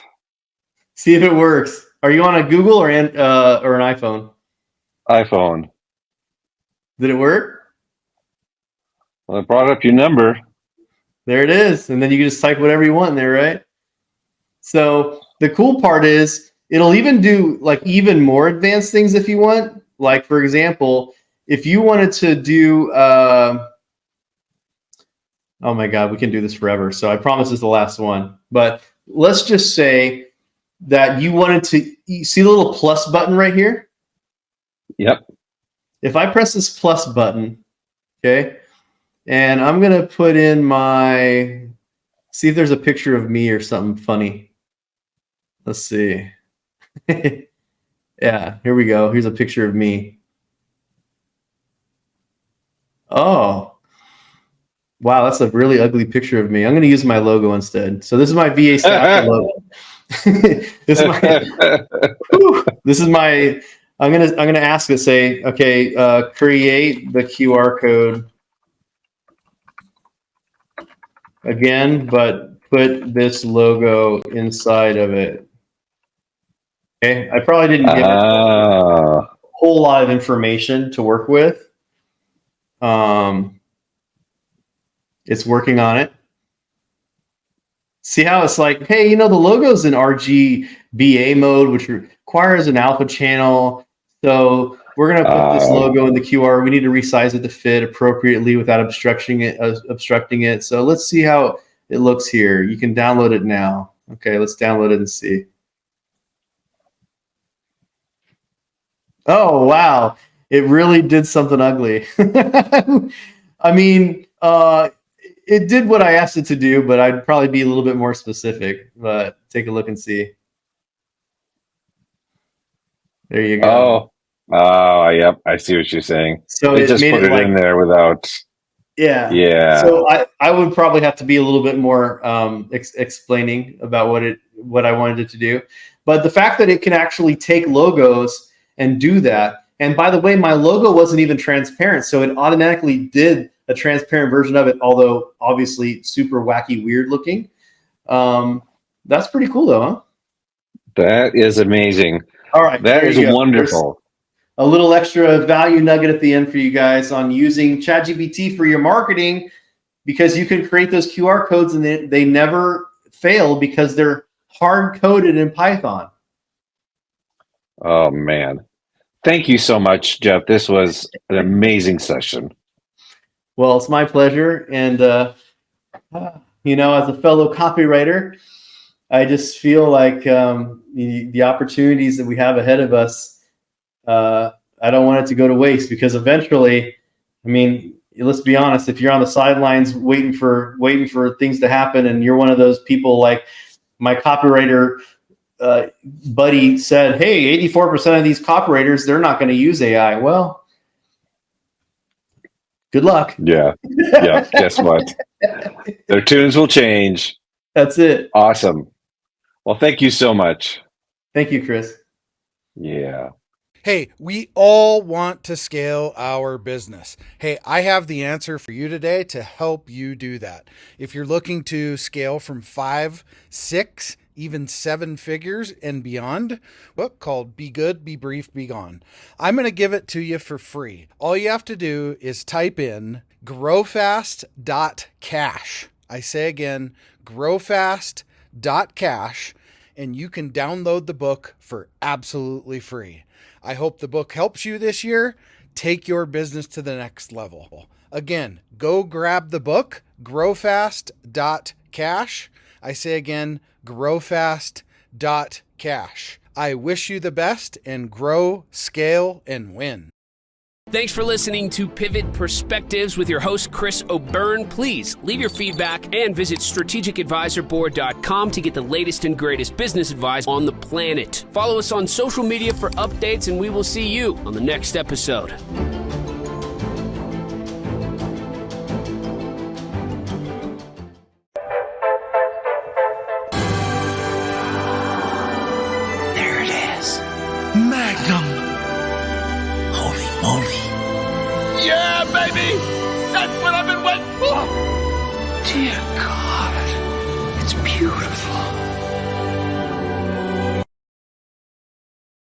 See if it works. Are you on a Google or an iPhone? iPhone. Did it work? Well, I brought up your number. There it is. And then you can just type whatever you want in there, right? So the cool part is it'll even do like even more advanced things if you want. Like, for example, if you wanted to do, oh my God, we can do this forever. So I promise this is the last one. But let's just say that you wanted to, you see the little plus button right here? Yep. If I press this plus button, okay, and I'm going to put in my, see if there's a picture of me or something funny. Let's see. Yeah, here we go. Here's a picture of me. Oh, wow, that's a really ugly picture of me. I'm going to use my logo instead. So this is my VA staff logo. This is my, I'm gonna ask it, say, okay, create the QR code again, but put this logo inside of it. Okay, I probably didn't give it a whole lot of information to work with. It's working on it. See how it's like, hey, you know, the logo's in RGBA mode, which requires an alpha channel. So we're going to put this logo in the QR. We need to resize it to fit appropriately without obstructing it. So let's see how it looks here. You can download it now. Okay, let's download it and see. Oh, wow. It really did something ugly. I mean, it did what I asked it to do, but I'd probably be a little bit more specific. But take a look and see. There you go. Yep. I see what you're saying. So it just put it like, in there without. Yeah. Yeah. So I would probably have to be a little bit more explaining about what I wanted it to do. But the fact that it can actually take logos and do that. And by the way, my logo wasn't even transparent, so it automatically did a transparent version of it, although obviously super wacky, weird looking. That's pretty cool though, huh? That is amazing. All right. That is wonderful. There's a little extra value nugget at the end for you guys on using ChatGPT for your marketing, because you can create those QR codes and they never fail because they're hard coded in Python. Oh man. Thank you so much, Jeff. This was an amazing session. Well, it's my pleasure. And, you know, as a fellow copywriter, I just feel like the opportunities that we have ahead of us, I don't want it to go to waste, because eventually, I mean, let's be honest, if you're on the sidelines waiting for things to happen, and you're one of those people like my copywriter buddy said, hey, 84% of these copywriters, they're not going to use AI. Well, Good luck. Yeah. Yeah. Guess what? Their tunes will change. That's it. Awesome. Well, thank you so much. Thank you, Chris. Yeah. Hey, we all want to scale our business. Hey, I have the answer for you today to help you do that. If you're looking to scale from 5, 6, even 7 figures and beyond, book called Be Good, Be Brief, Be Gone. I'm going to give it to you for free. All you have to do is type in growfast.cash. I say again, growfast.cash, and you can download the book for absolutely free. I hope the book helps you this year. Take your business to the next level. Again, go grab the book, growfast.cash. I say again, growfast.cash. I wish you the best and grow, scale, and win. Thanks for listening to Pivot Perspectives with your host, Chris O'Byrne. Please leave your feedback and visit strategicadvisorboard.com to get the latest and greatest business advice on the planet. Follow us on social media for updates, and we will see you on the next episode. There it is. Magnum. Holy moly. Yeah, baby! That's what I've been waiting for! Dear God. It's beautiful.